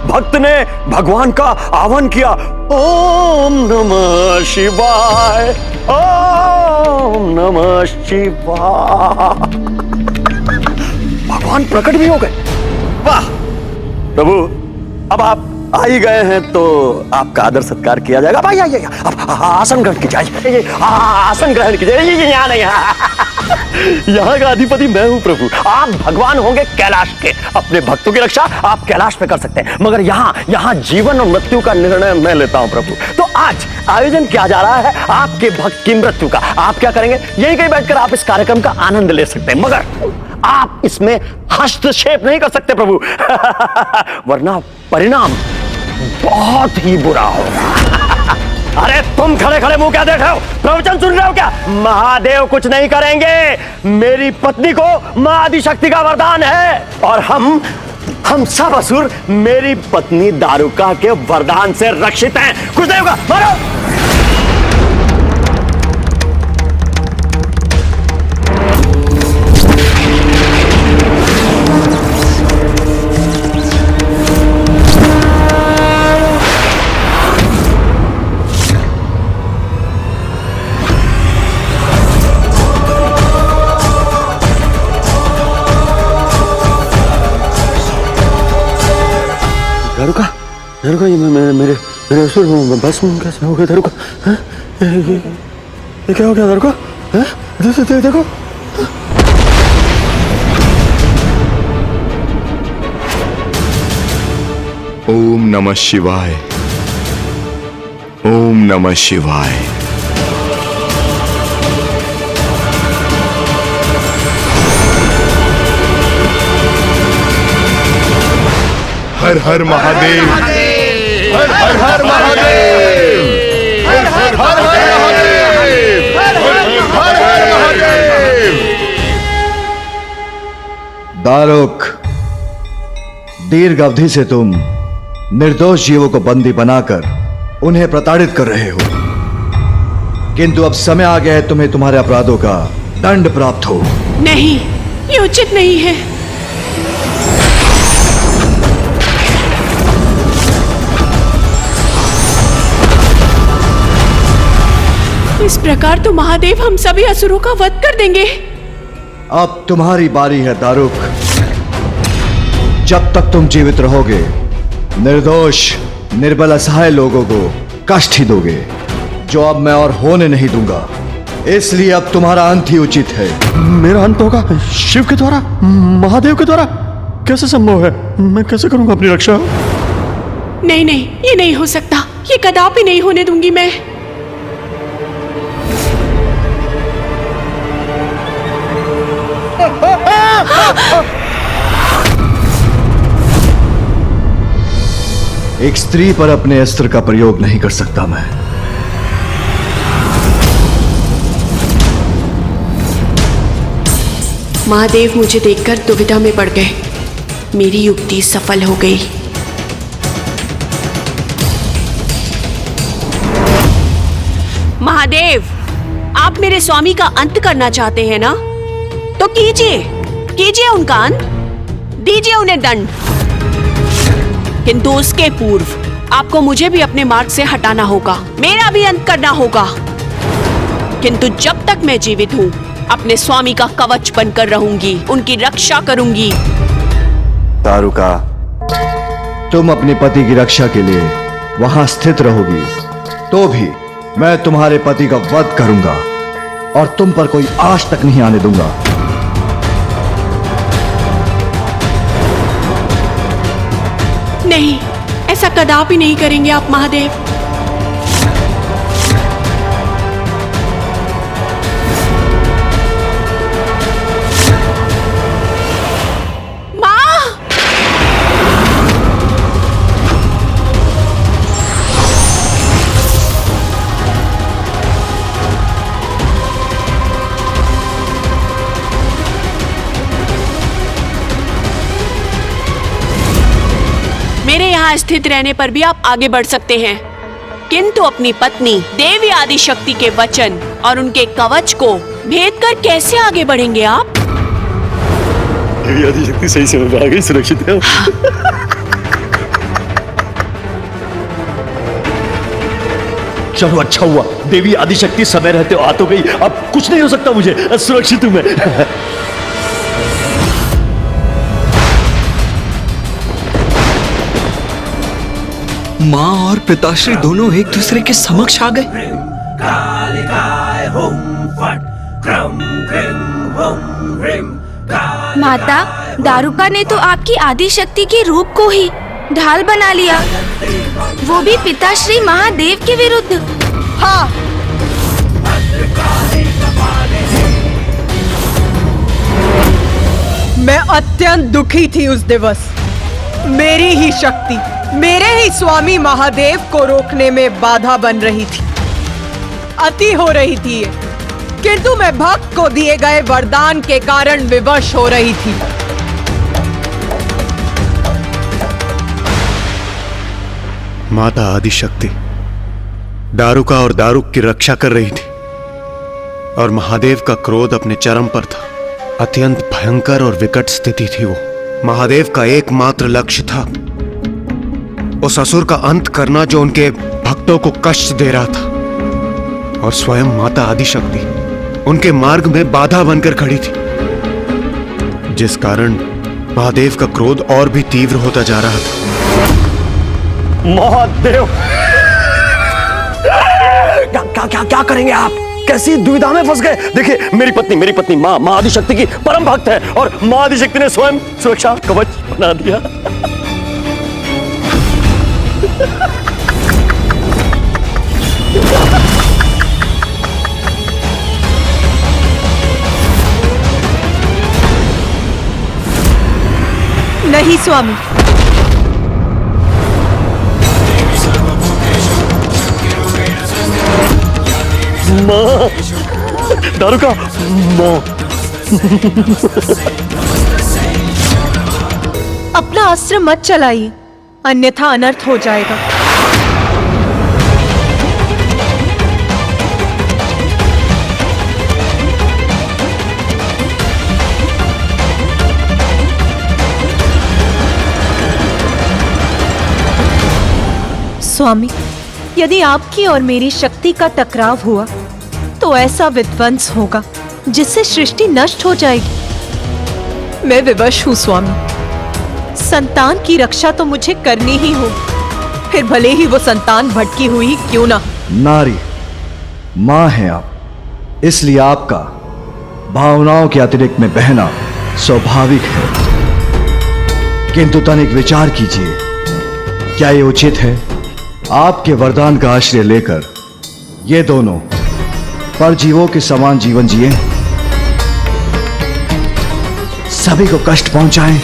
भक्त ने भगवान का आह्वान किया, ओम नमः शिवाय, ओम नमः शिवाय। भगवान प्रकट भी हो गए। वाह प्रभु, अब आप आ ही गए हैं तो आपका आदर सत्कार किया जाएगा। भाई आइए, आप आसन ग्रहण कीजिए। आसन ग्रहण कीजिए। यहाँ नहीं, यहाँ का अधिपति मैं हूँ प्रभु। आप भगवान होंगे कैलाश के। अपने भक्तों की रक्षा आप कैलाश पे कर सकते हैं, मगर यहाँ जीवन और मृत्यु का निर्णय मैं लेता हूँ प्रभु। तो आज आयोजन किया जा रहा है आपके भक्त की मृत्यु का। आप क्या करेंगे? यहीं कहीं बैठकर आप इस कार्यक्रम का आनंद ले सकते हैं, मगर आप इसमें हस्तक्षेप नहीं कर सकते प्रभु। वरना परिणाम बहुत ही बुरा होगा। अरे तुम खड़े खड़े मुंह क्या देख रहे हो? प्रवचन सुन रहे हो क्या? महादेव कुछ नहीं करेंगे। मेरी पत्नी को मां आदिशक्ति का वरदान है और हम सब असुर मेरी पत्नी दारुका के वरदान से रक्षित हैं। कुछ नहीं होगा, मारो। दारुका, ये मेरे असुर भस्म कैसे हो गए? दारुका, ये क्या हो गया दारुका? देखो। ओम नमः शिवाय, ओम नमः शिवाय। हर हर महादेव, हर हर हर महादेव, हर हर हर महादेव, हर हर हर महादेव। दारुक, दीर्घ अवधि से तुम निर्दोष जीवों को बंदी बनाकर उन्हें प्रताड़ित कर रहे हो, किंतु अब समय आ गया है तुम्हें तुम्हारे अपराधों का दंड प्राप्त हो। नहीं, ये उचित नहीं है। इस प्रकार तो महादेव हम सभी असुरों का वध कर देंगे। अब तुम्हारी बारी है दारुक। जब तक तुम जीवित रहोगे, निर्दोष निर्बल असहाय लोगों को कष्ट ही दोगे। जो अब मैं और होने नहीं दूंगा, इसलिए अब तुम्हारा अंत ही उचित है। मेरा अंत होगा शिव के द्वारा, महादेव के द्वारा? कैसे संभव है? मैं कैसे करूंगा अपनी रक्षा? नहीं नहीं, ये नहीं हो सकता, ये कदापि नहीं होने दूंगी मैं। एक स्त्री पर अपने अस्त्र का प्रयोग नहीं कर सकता मैं। महादेव मुझे देखकर दुविधा में पड़ गए। मेरी युक्ति सफल हो गई। महादेव, आप मेरे स्वामी का अंत करना चाहते हैं ना? तो कीजिए, कीजिए उनका अंत, दीजिए उन्हें दंड। किंतु उसके पूर्व आपको मुझे भी अपने मार्ग से हटाना होगा, मेरा भी अंत करना होगा। किंतु जब तक मैं जीवित हूँ, अपने स्वामी का कवच बनकर रहूंगी, उनकी रक्षा करूंगी। दारुका, तुम अपने पति की रक्षा के लिए वहां स्थित रहोगी, तो भी मैं तुम्हारे पति का वध करूंगा और तुम पर कोई आश तक नहीं आने दूंगा। नहीं, ऐसा कदापि नहीं करेंगे आप महादेव। मेरे यहाँ स्थित रहने पर भी आप आगे बढ़ सकते हैं, किंतु अपनी पत्नी देवी आदिशक्ति के वचन और उनके कवच को भेद कर कैसे आगे बढ़ेंगे आप? देवी आदिशक्ति सही समय पर आ गई, सुरक्षित है। चलो अच्छा हुआ, देवी आदिशक्ति समय रहते आ तो गई, अब कुछ नहीं हो सकता मुझे, सुरक्षित हूं मैं। माँ और पिताश्री दोनों एक दूसरे के समक्ष आ गए। माता, दारुका ने तो आपकी आदिशक्ति के रूप को ही ढाल बना लिया, वो भी पिताश्री महादेव के विरुद्ध। हाँ, मैं अत्यंत दुखी थी उस दिवस। मेरी ही शक्ति मेरे ही स्वामी महादेव को रोकने में बाधा बन रही थी, अति हो रही थी ये। किंतु मैं भक्त को दिए गए वरदान के कारण विवश हो रही थी। माता आदिशक्ति दारुका और दारुक की रक्षा कर रही थी और महादेव का क्रोध अपने चरम पर था। अत्यंत भयंकर और विकट स्थिति थी वो। महादेव का एकमात्र लक्ष्य था उस असुर का अंत करना जो उनके भक्तों को कष्ट दे रहा था, और स्वयं माता आदिशक्ति उनके मार्ग में बाधा बनकर खड़ी थी, जिस कारण महादेव का क्रोध और भी तीव्र होता जा रहा था। महादेव, क्या करेंगे आप? कैसी दुविधा में फंस गए? देखिए, मेरी पत्नी माँ आदिशक्ति की परम भक्त है और माँ आदिशक्ति ने स्वयं सुरक्षा कवच बना दिया। नहीं स्वामी, माँ, दारुका, माँ। अपना अस्त्र मत चलाइए, अन्यथा अनर्थ हो जाएगा। स्वामी, यदि आपकी और मेरी शक्ति का टकराव हुआ तो ऐसा विध्वंस होगा जिससे सृष्टि नष्ट हो जाएगी। मैं विवश हूँ स्वामी। संतान की रक्षा तो मुझे करनी ही हो, फिर भले ही वो संतान भटकी हुई क्यों ना। नारी, मां हैं आप, इसलिए आपका भावनाओं के अतिरिक्त में बहना स्वाभाविक है। किंतु तनिक विचार कीजिए, क्या ये उचित है आपके वरदान का आश्रय लेकर ये दोनों परजीवों के समान जीवन जिए, सभी को कष्ट पहुंचाएं,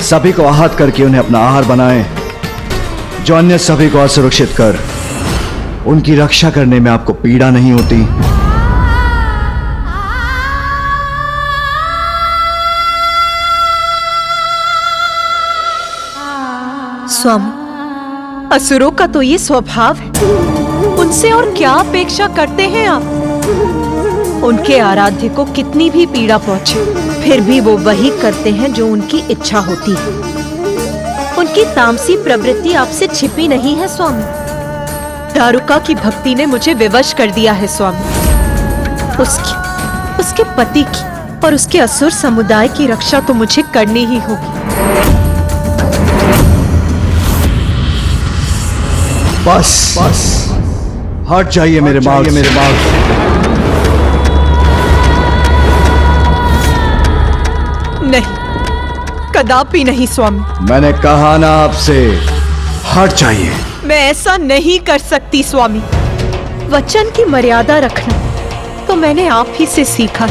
सभी को आहत करके उन्हें अपना आहार बनाएं, जो अन्य सभी को असुरक्षित कर उनकी रक्षा करने में आपको पीड़ा नहीं होती? स्वामी, असुरों का तो ये स्वभाव है, उनसे और क्या अपेक्षा करते हैं आप? उनके आराध्य को कितनी भी पीड़ा पहुंचे, फिर भी वो वही करते हैं जो उनकी इच्छा होती है। उनकी तामसी प्रवृत्ति आपसे छिपी नहीं है स्वामी। दारुका की भक्ति ने मुझे विवश कर दिया है स्वामी। उसके पति की और उसके असुर समुदाय की रक्षा तो मुझे करनी ही होगी। बस हट जाइए मेरे मार्ग से। नहीं, कदापि नहीं स्वामी। मैंने कहा ना आपसे, हट जाइए। मैं ऐसा नहीं कर सकती स्वामी। वचन की मर्यादा रखना तो मैंने आप ही से सीखा।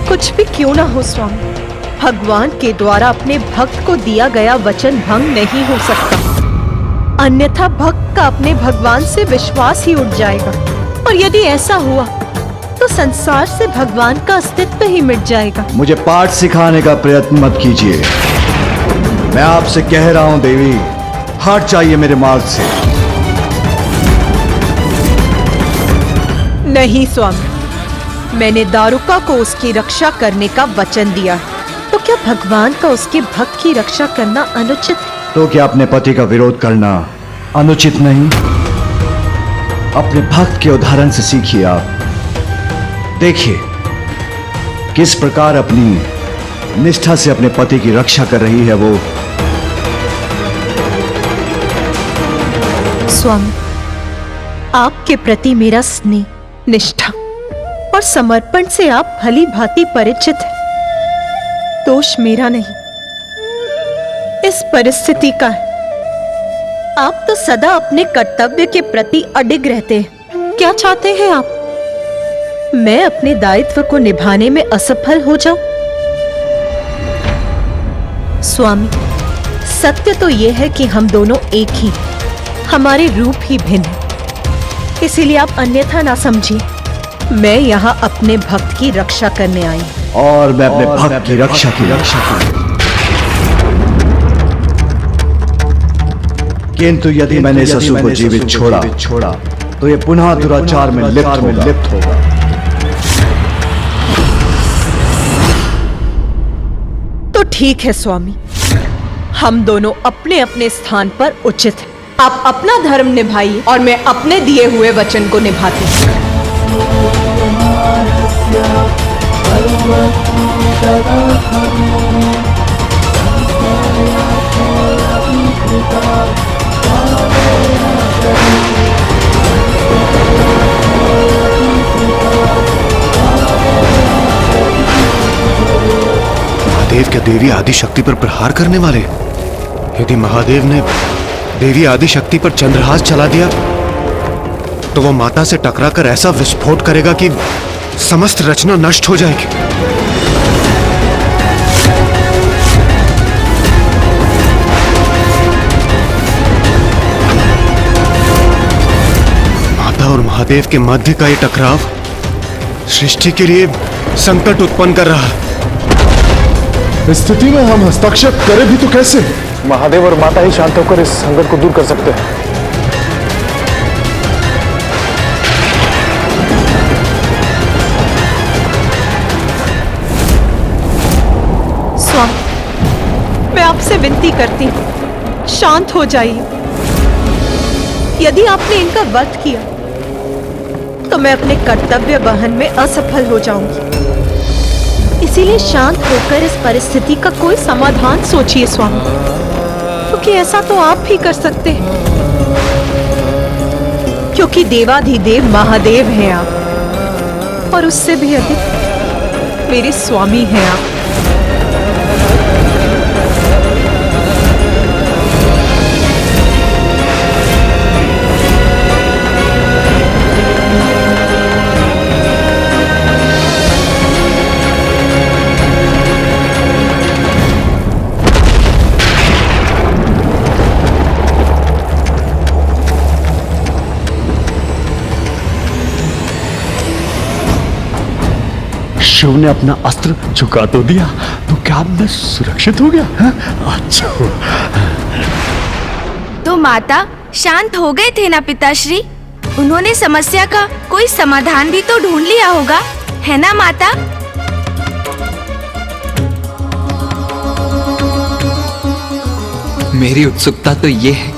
कुछ भी क्यों ना हो स्वामी, भगवान के द्वारा अपने भक्त को दिया गया वचन भंग नहीं हो सकता, अन्यथा भक्त का अपने भगवान से विश्वास ही उठ जाएगा। और यदि ऐसा हुआ तो संसार से भगवान का अस्तित्व ही मिट जाएगा। मुझे पाठ सिखाने का प्रयत्न मत कीजिए। मैं आपसे कह रहा हूं देवी, हट जाइए मेरे मार्ग से। नहीं स्वामी, मैंने दारुका को उसकी रक्षा करने का वचन दिया है, तो क्या भगवान का उसके भक्त की रक्षा करना अनुचित है? तो क्या अपने पति का विरोध करना अनुचित नहीं? अपने भक्त के उदाहरण से सीखिए। आप देखिए किस प्रकार अपनी निष्ठा से अपने पति की रक्षा कर रही है वो। स्वामी, आपके प्रति मेरा स्नेह, निष्ठा और समर्पण से आप भली भांति परिचित हैं। दोष मेरा नहीं, इस परिस्थिति का है। आप तो सदा अपने कर्तव्य के प्रति अडिग रहते हैं। क्या चाहते हैं आप? मैं अपने दायित्व को निभाने में असफल हो जाऊं? स्वामी, सत्य तो यह है कि हम दोनों एक ही, हमारे रूप ही भिन्न है। इसीलिए आप अन्यथा ना समझिए। मैं यहाँ अपने भक्त की रक्षा करने आई हूं। और मैं अपने भक्त की रक्षा की किंतु यदि मैंने इस असुर को जीवित छोड़ा तो ये पुनः दुराचार में लिप्त होगा। तो ठीक है स्वामी, हम दोनों अपने अपने स्थान पर उचित हैं। आप अपना धर्म निभाइए और मैं अपने दिए हुए वचन को निभाती हूँ। महादेव क्या देवी आदिशक्ति पर प्रहार करने वाले? यदि महादेव ने देवी आदिशक्ति पर चंद्रहास चला दिया तो वो माता से टकराकर ऐसा विस्फोट करेगा कि समस्त रचना नष्ट हो जाएगी। माता और महादेव के मध्य का ये टकराव सृष्टि के लिए संकट उत्पन्न कर रहा है। इस स्थिति में हम हस्तक्षेप करें भी तो कैसे? महादेव और माता ही शांत होकर इस संकट को दूर कर सकते हैं। स्वामी, मैं आपसे विनती करती हूँ, शांत हो जाइए। यदि आपने इनका वध किया तो मैं अपने कर्तव्य वहन में असफल हो जाऊंगी। इसीलिए शांत होकर इस परिस्थिति का कोई समाधान सोचिए स्वामी, क्योंकि ऐसा तो आप ही कर सकते हैं। क्योंकि क्योंकि देवाधिदेव महादेव हैं आप, और उससे भी अधिक मेरे स्वामी हैं आप। शिव ने अपना अस्त्र झुका तो दिया, तो क्या अब मैं सुरक्षित हो गया? अच्छा। तो माता शांत हो गए थे ना पिताश्री? उन्होंने समस्या का कोई समाधान भी तो ढूंढ लिया होगा, है ना माता? मेरी उत्सुकता तो ये है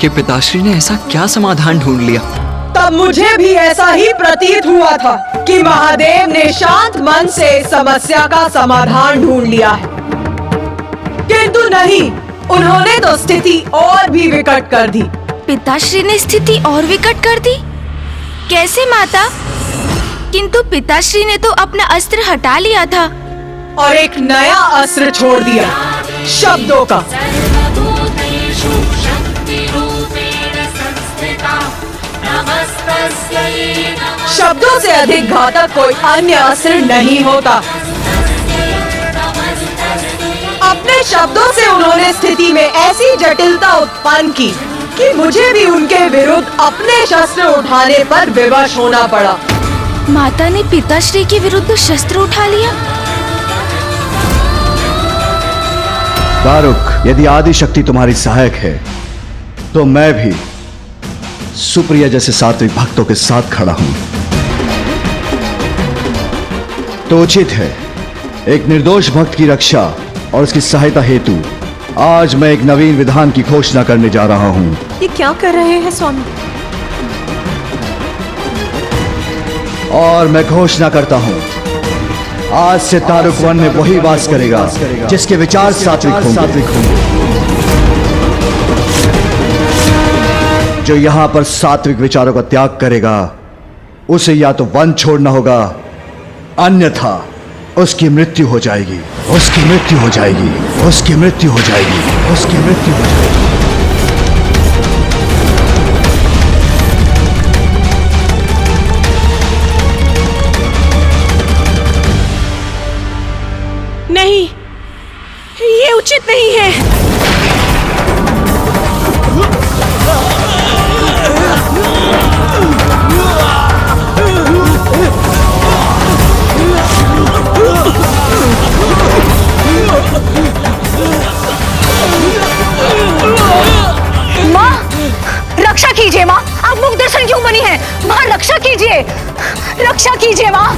कि पिताश्री ने ऐसा क्या समाधान ढूंढ लिया। तब मुझे भी ऐसा ही प्रतीत हुआ था कि महादेव ने शांत मन से समस्या का समाधान ढूंढ लिया है, किंतु नहीं, उन्होंने तो स्थिति और भी विकट कर दी। पिताश्री ने स्थिति और विकट कर दी? कैसे माता? किंतु पिताश्री ने तो अपना अस्त्र हटा लिया था और एक नया अस्त्र छोड़ दिया, शब्दों का। शब्दों से अधिक घातक कोई अन्य अस्त्र नहीं होता। अपने शब्दों से उन्होंने स्थिति में ऐसी जटिलता उत्पन्न की कि मुझे भी उनके विरुद्ध अपने शस्त्र उठाने पर विवश होना पड़ा। माता ने पिताश्री के विरुद्ध शस्त्र उठा लिया? दारुक, यदि आदि शक्ति तुम्हारी सहायक है तो मैं भी सुप्रिया जैसे सात्विक भक्तों के साथ खड़ा हूं। तो उचित है, एक निर्दोष भक्त की रक्षा और उसकी सहायता हेतु आज मैं एक नवीन विधान की घोषणा करने जा रहा हूं। ये क्या कर रहे हैं स्वामी? और मैं घोषणा करता हूं, आज से दारुक वन में वही वास करेगा जिसके विचार सात्विक होंगे। जो यहां पर सात्विक विचारों का त्याग करेगा उसे या तो वन छोड़ना होगा, अन्यथा उसकी मृत्यु हो जाएगी। उसकी मृत्यु हो जाएगी। उसकी मृत्यु हो जाएगी। उसकी मृत्यु हो जाएगी। नहीं, ये उचित नहीं है। माँ, रक्षा कीजिए माँ, आप मुख दर्शन क्यों बनी हैं? माँ रक्षा कीजिए, रक्षा कीजिए माँ।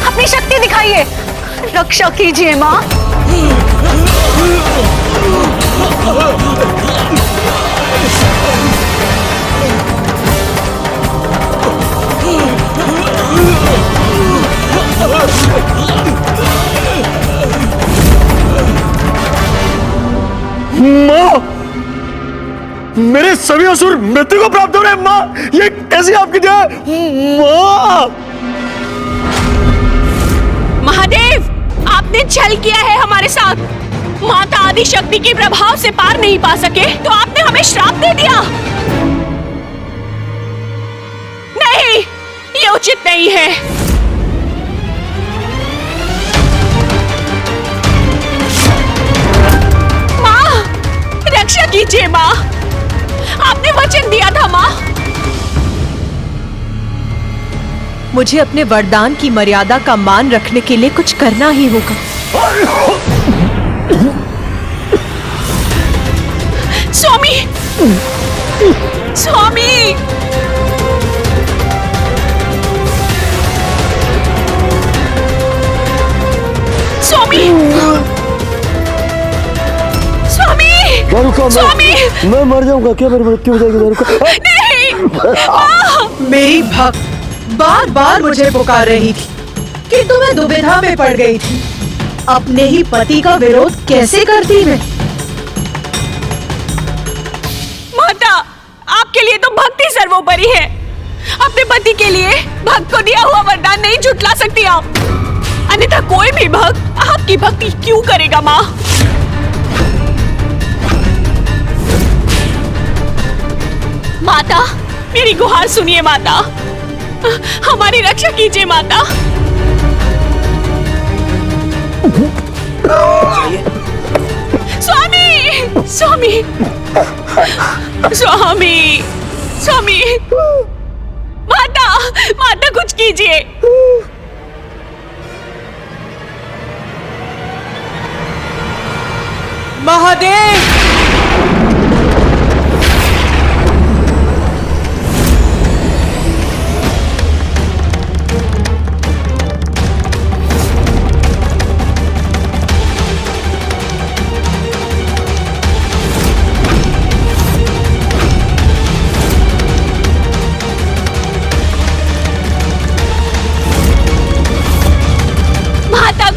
अपनी शक्ति दिखाइए, रक्षा कीजिए माँ। माँ, मेरे सभी असुर मृत्यु को प्राप्त हो रहे हैं। माँ, ये कैसी आपकी दया? माँ, महादेव, आपने छल किया है हमारे साथ। माता आदि शक्ति के प्रभाव से पार नहीं पा सके तो आपने हमें श्राप दे दिया। नहीं, ये उचित नहीं है। माँ, रक्षा कीजिए माँ, आपने वचन दिया था माँ। मुझे अपने वरदान की मर्यादा का मान रखने के लिए कुछ करना ही होगा। स्वामी, स्वामी, स्वामी, स्वामी, स्वामी, मैं मर जाऊंगा क्या? मेरी मृत्यु हो जाएगी दारुका? नहीं, मेरी भक्त बार बार मुझे पुकार रही थी, किंतु मैं दुविधा में पड़ गई थी। अपने ही पति का विरोध कैसे करती मैं? माता, आपके लिए तो भक्ति सर्वोपरि है। अपने पति के लिए भक्त को दिया हुआ वरदान नहीं झुठला सकती आप, अन्यथा कोई भी भक्त आपकी भक्ति क्यों करेगा माँ? माता, मेरी गुहार सुनिए माता, हमारी रक्षा कीजिए माता। स्वामी, स्वामी, स्वामी, स्वामी, माता, माता कुछ कीजिए। महादेव!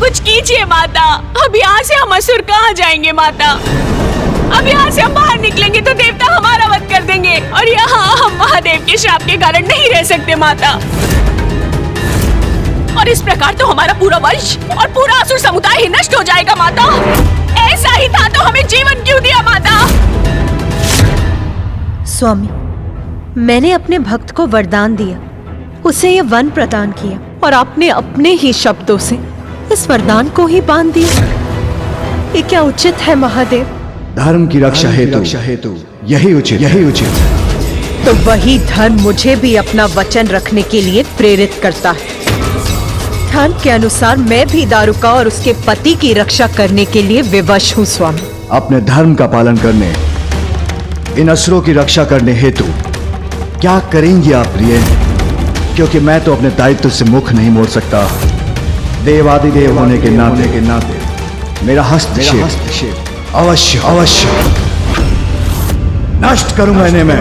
कुछ कीजिए माता, अब यहाँ से हम असुर कहाँ जाएंगे माता? अब यहाँ से हम बाहर निकलेंगे तो देवता हमारा वध कर देंगे और यहाँ हम महादेव के श्राप के कारण नहीं रह सकते माता। और इस प्रकार तो हमारा पूरा वंश और पूरा असुर समुदाय ही नष्ट हो जाएगा माता। ऐसा ही था तो हमें जीवन क्यों दिया माता? स्वामी, मैंने अपने भक्त को वरदान दिया, उसे ये वन प्रदान किया और आपने अपने ही शब्दों से इस वरदान को ही बांध दिया। ये क्या उचित है महादेव? धर्म की रक्षा हेतु यही उचित है। तो वही धर्म मुझे भी अपना वचन रखने के लिए प्रेरित करता है। धर्म के अनुसार मैं भी दारुका और उसके पति की रक्षा करने के लिए विवश हूँ स्वामी। अपने धर्म का पालन करने, इन असुरों की रक्षा करने हेतु क्या करेंगी आप प्रिय? क्योंकि मैं तो अपने दायित्व से मुख नहीं मोड़ सकता। देवादिदेव होने के नाते मेरा हस्तक्षेप अवश्य नष्ट करूंगा इन्हें मैं।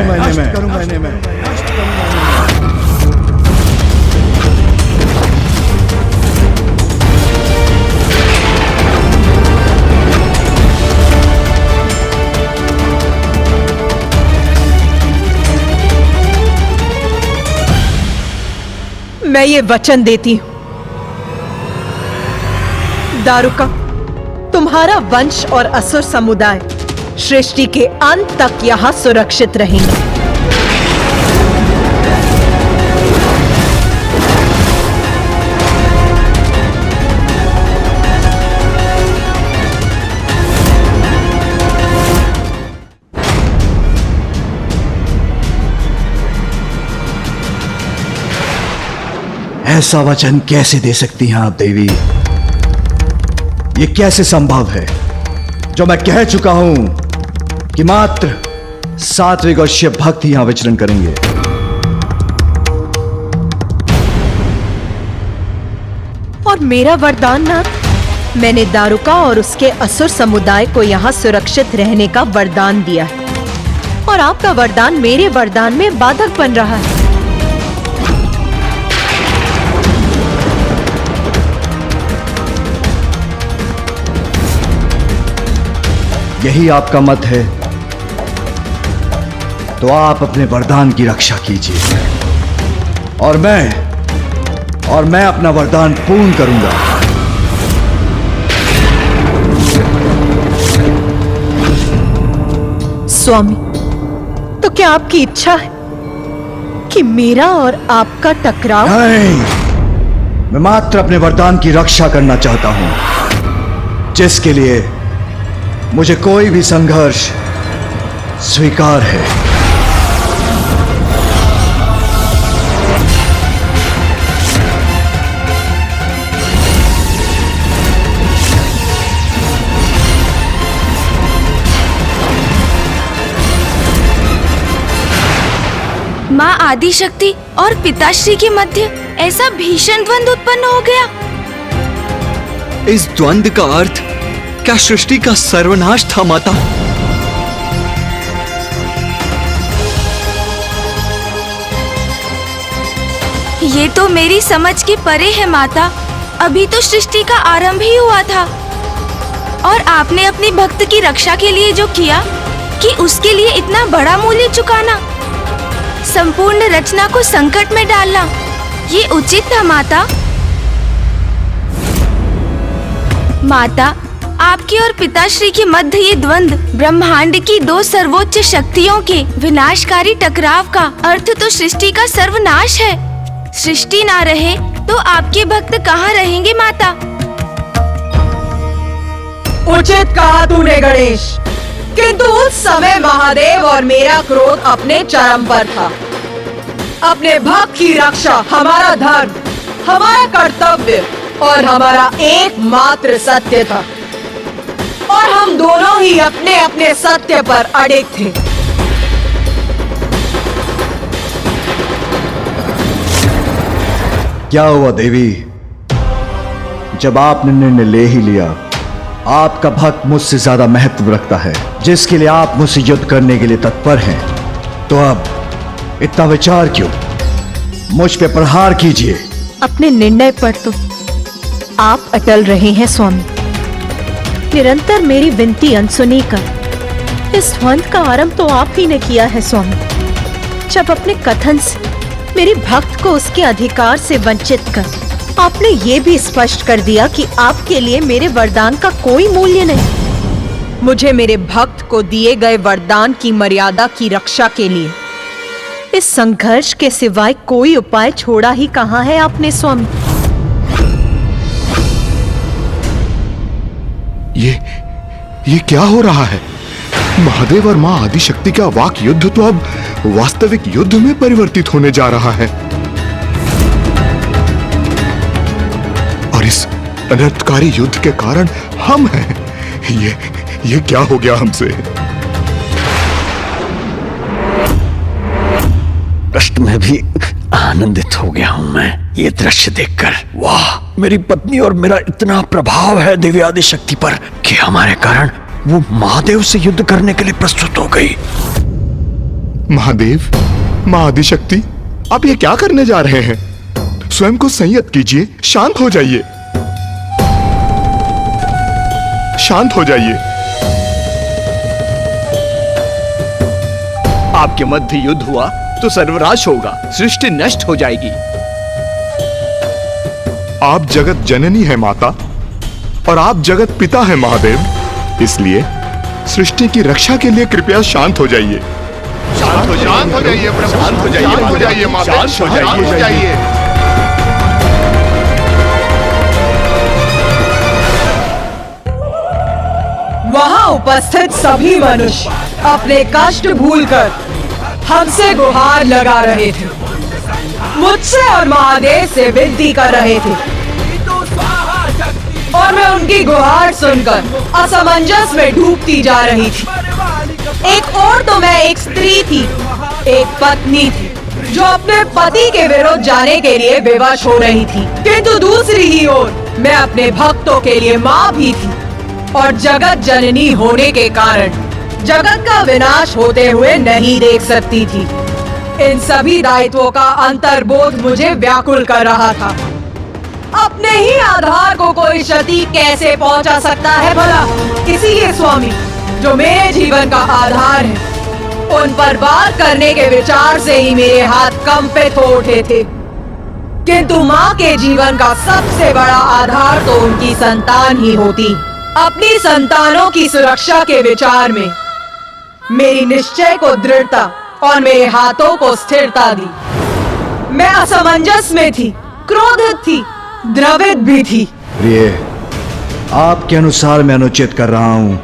मैं ये वचन देती हूँ, दारुका, तुम्हारा वंश और असुर समुदाय सृष्टि के अंत तक यहाँ सुरक्षित रहेंगे। ऐसा वचन कैसे दे सकती हैं आप देवी? ये कैसे संभव है जो मैं कह चुका हूं कि मात्र सात्विक और शिव भक्त यहां विचरण करेंगे। और मेरा वरदान ना, मैंने दारुका और उसके असुर समुदाय को यहाँ सुरक्षित रहने का वरदान दिया है और आपका वरदान मेरे वरदान में बाधक बन रहा है। यही आपका मत है तो आप अपने वरदान की रक्षा कीजिए और मैं अपना वरदान पूर्ण करूंगा। स्वामी, तो क्या आपकी इच्छा है कि मेरा और आपका टकराव? नहीं, मैं मात्र अपने वरदान की रक्षा करना चाहता हूं, जिसके लिए मुझे कोई भी संघर्ष स्वीकार है। माँ आदिशक्ति और पिताश्री के मध्य ऐसा भीषण द्वंद्व उत्पन्न हो गया। इस द्वंद्व का अर्थ क्या सृष्टि का सर्वनाश था माता? ये तो मेरी समझ के परे है माता। अभी तो सृष्टि का आरंभ ही हुआ था और आपने अपनी भक्त की रक्षा के लिए जो किया कि उसके लिए इतना बड़ा मूल्य चुकाना, संपूर्ण रचना को संकट में डालना, ये उचित था माता? माता, आपके और पिताश्री के मध्य ये द्वंद्व ब्रह्मांड की दो सर्वोच्च शक्तियों के विनाशकारी टकराव का अर्थ तो सृष्टि का सर्वनाश है। सृष्टि ना रहे तो आपके भक्त कहाँ रहेंगे माता? उचित कहा तूने गणेश, किंतु उस समय महादेव और मेरा क्रोध अपने चरम पर था। अपने भक्त की रक्षा हमारा धर्म, हमारा कर्तव्य और हमारा एकमात्र सत्य था, और हम दोनों ही अपने अपने सत्य पर अड़िग थे। क्या हुआ देवी? जब आपने निर्णय ले ही लिया, आपका भक्त मुझसे ज्यादा महत्व रखता है, जिसके लिए आप मुझसे युद्ध करने के लिए तत्पर हैं, तो अब इतना विचार क्यों? मुझ पे प्रहार कीजिए। अपने निर्णय पर तो आप अटल रहे हैं स्वामी। निरंतर मेरी विनती अनसुनी कर इस द्वंद्व का आरंभ तो आप ही ने किया है स्वामी। जब अपने कथन से मेरे भक्त को उसके अधिकार से वंचित कर आपने ये भी स्पष्ट कर दिया कि आपके लिए मेरे वरदान का कोई मूल्य नहीं। मुझे मेरे भक्त को दिए गए वरदान की मर्यादा की रक्षा के लिए इस संघर्ष के सिवाय कोई उपाय छोड़ा ही कहाँ है आपने स्वामी? ये क्या हो रहा है? महादेव और मां आदिशक्ति का वाक युद्ध तो अब वास्तविक युद्ध में परिवर्तित होने जा रहा है, और इस अनर्थकारी युद्ध के कारण हम हैं। ये क्या हो गया हमसे? कष्ट में भी आनंदित हो गया हूं मैं ये दृश्य देखकर। वाह, मेरी पत्नी और मेरा इतना प्रभाव है देवी आदि शक्ति पर कि हमारे कारण वो महादेव से युद्ध करने के लिए प्रस्तुत हो गई। महादेव, मां आदिशक्ति, आप ये क्या करने जा रहे हैं? स्वयं को संयत कीजिए, शांत हो जाइए, शांत हो जाइए। आपके मध्य युद्ध हुआ तो सर्वनाश होगा, सृष्टि नष्ट हो जाएगी। आप जगत जननी है माता, और आप जगत पिता है महादेव, इसलिए सृष्टि की रक्षा के लिए कृपया शांत हो जाइए। शांत हो जाइए प्रभु, शांत हो जाइए माता, शांत हो जाइए। वहां उपस्थित सभी मनुष्य अपने कष्ट भूलकर हमसे गुहार लगा रहे थे, मुझसे और महादेव से विनती कर रहे थे, और मैं उनकी गुहार सुनकर असमंजस में डूबती जा रही थी। एक और तो मैं एक स्त्री थी, एक पत्नी थी, जो अपने पति के विरुद्ध जाने के लिए विवश हो रही थी, किंतु दूसरी ही ओर मैं अपने भक्तों के लिए माँ भी थी, और जगत जननी होने के कारण जगत का विनाश होते हुए नहीं देख सकती थी। इन सभी दायित्वों का अंतर्बोध मुझे व्याकुल कर रहा था। अपने ही आधार को कोई क्षति कैसे पहुंचा सकता है भला? इसीलिए स्वामी, जो मेरे जीवन का आधार है, उन पर वार करने के विचार से ही मेरे हाथ कंपित हो उठे थे। किंतु माँ के जीवन का सबसे बड़ा आधार तो उनकी संतान ही होती। अपनी संतानों की सुरक्षा के विचार में मेरी निश्चय को दृढ़ता और मेरे हाथों को स्थिरता दी। मैं असमंजस में थी, क्रोधित थी, द्रवित भी थी। प्रिय, आपके अनुसार मैं अनुचित कर रहा हूं,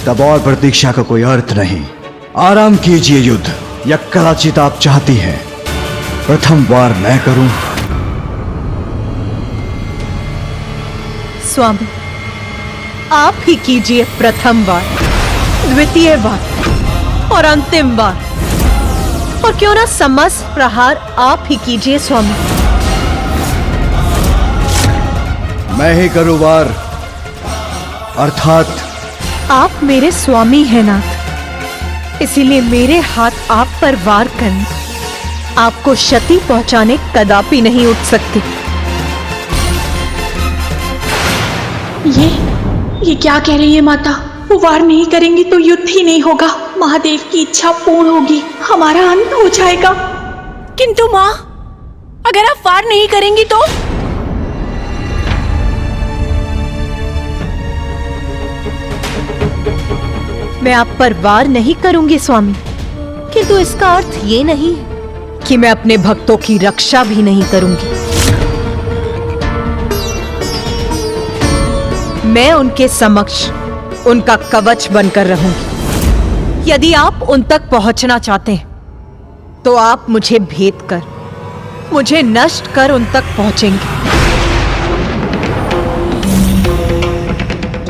तब और प्रतीक्षा का कोई अर्थ नहीं। आराम कीजिए युद्ध, या कदाचित आप चाहती हैं प्रथम वार मैं करूं? स्वामी, आप ही कीजिए प्रथम बार, द्वितीय बार और अंतिम बार, और क्यों ना समस्त प्रहार आप ही कीजिए स्वामी। मैं ही करूं वार, अर्थात आप मेरे स्वामी हैं नाथ, इसीलिए मेरे हाथ आप पर वार करने, आपको क्षति पहुंचाने कदापि नहीं उठ सकते। ये क्या कह रही है माता? वो वार नहीं करेंगी तो युद्ध ही नहीं होगा। महादेव की इच्छा पूर्ण होगी, हमारा अंत हो जाएगा। किंतु माँ, अगर आप वार नहीं करेंगी तो? मैं आप पर वार नहीं करूंगी स्वामी, किंतु इसका अर्थ ये नहीं कि मैं अपने भक्तों की रक्षा भी नहीं करूंगी। मैं उनके समक्ष उनका कवच बनकर रहूंगी। यदि आप उन तक पहुंचना चाहते हैं तो आप मुझे भेद कर, मुझे नष्ट कर उन तक पहुंचेंगे।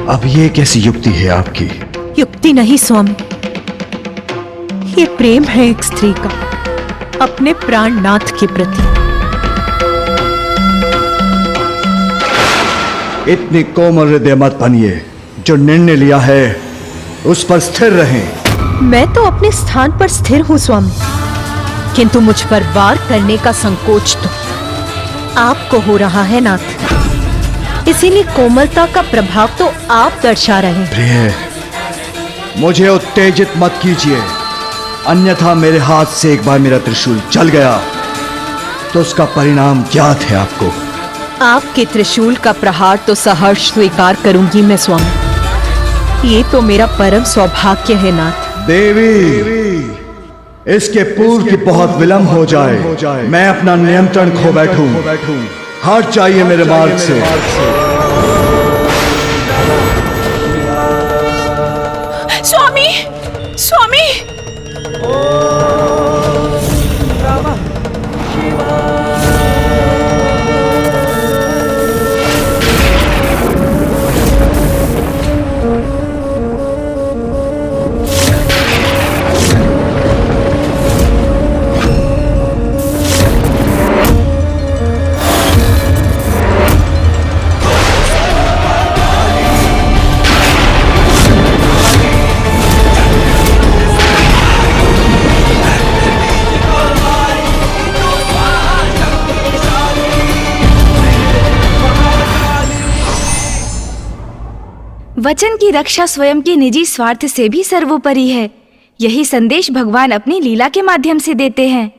अब ये कैसी युक्ति है आपकी? युक्ति नहीं स्वामी, ये प्रेम है एक स्त्री का अपने प्राणनाथ के प्रति। इतनी कोमल हृदय मत बनिए, जो निर्णय लिया है उस पर स्थिर रहें। मैं तो अपने स्थान पर स्थिर हूं स्वामी, किंतु मुझ पर वार करने का संकोच तो आपको हो रहा है नाथ, इसीलिए कोमलता का प्रभाव तो आप दर्शा रहे हैं। प्रिय, मुझे उत्तेजित मत कीजिए, अन्यथा मेरे हाथ से एक बार मेरा त्रिशूल जल गया तो उसका परिणाम ज्ञात है आपको। आपके त्रिशूल का प्रहार तो सहर्ष स्वीकार करूंगी मैं स्वामी, ये तो मेरा परम सौभाग्य है नाथ। देवी, इसके पूर्व की बहुत विलंब हो जाए, मैं अपना नियंत्रण खो बैठूं। हट जाइए मेरे मार्ग से। स्वामी, स्वामी! वचन की रक्षा स्वयं के निजी स्वार्थ से भी सर्वोपरि है। यही संदेश भगवान अपनी लीला के माध्यम से देते हैं।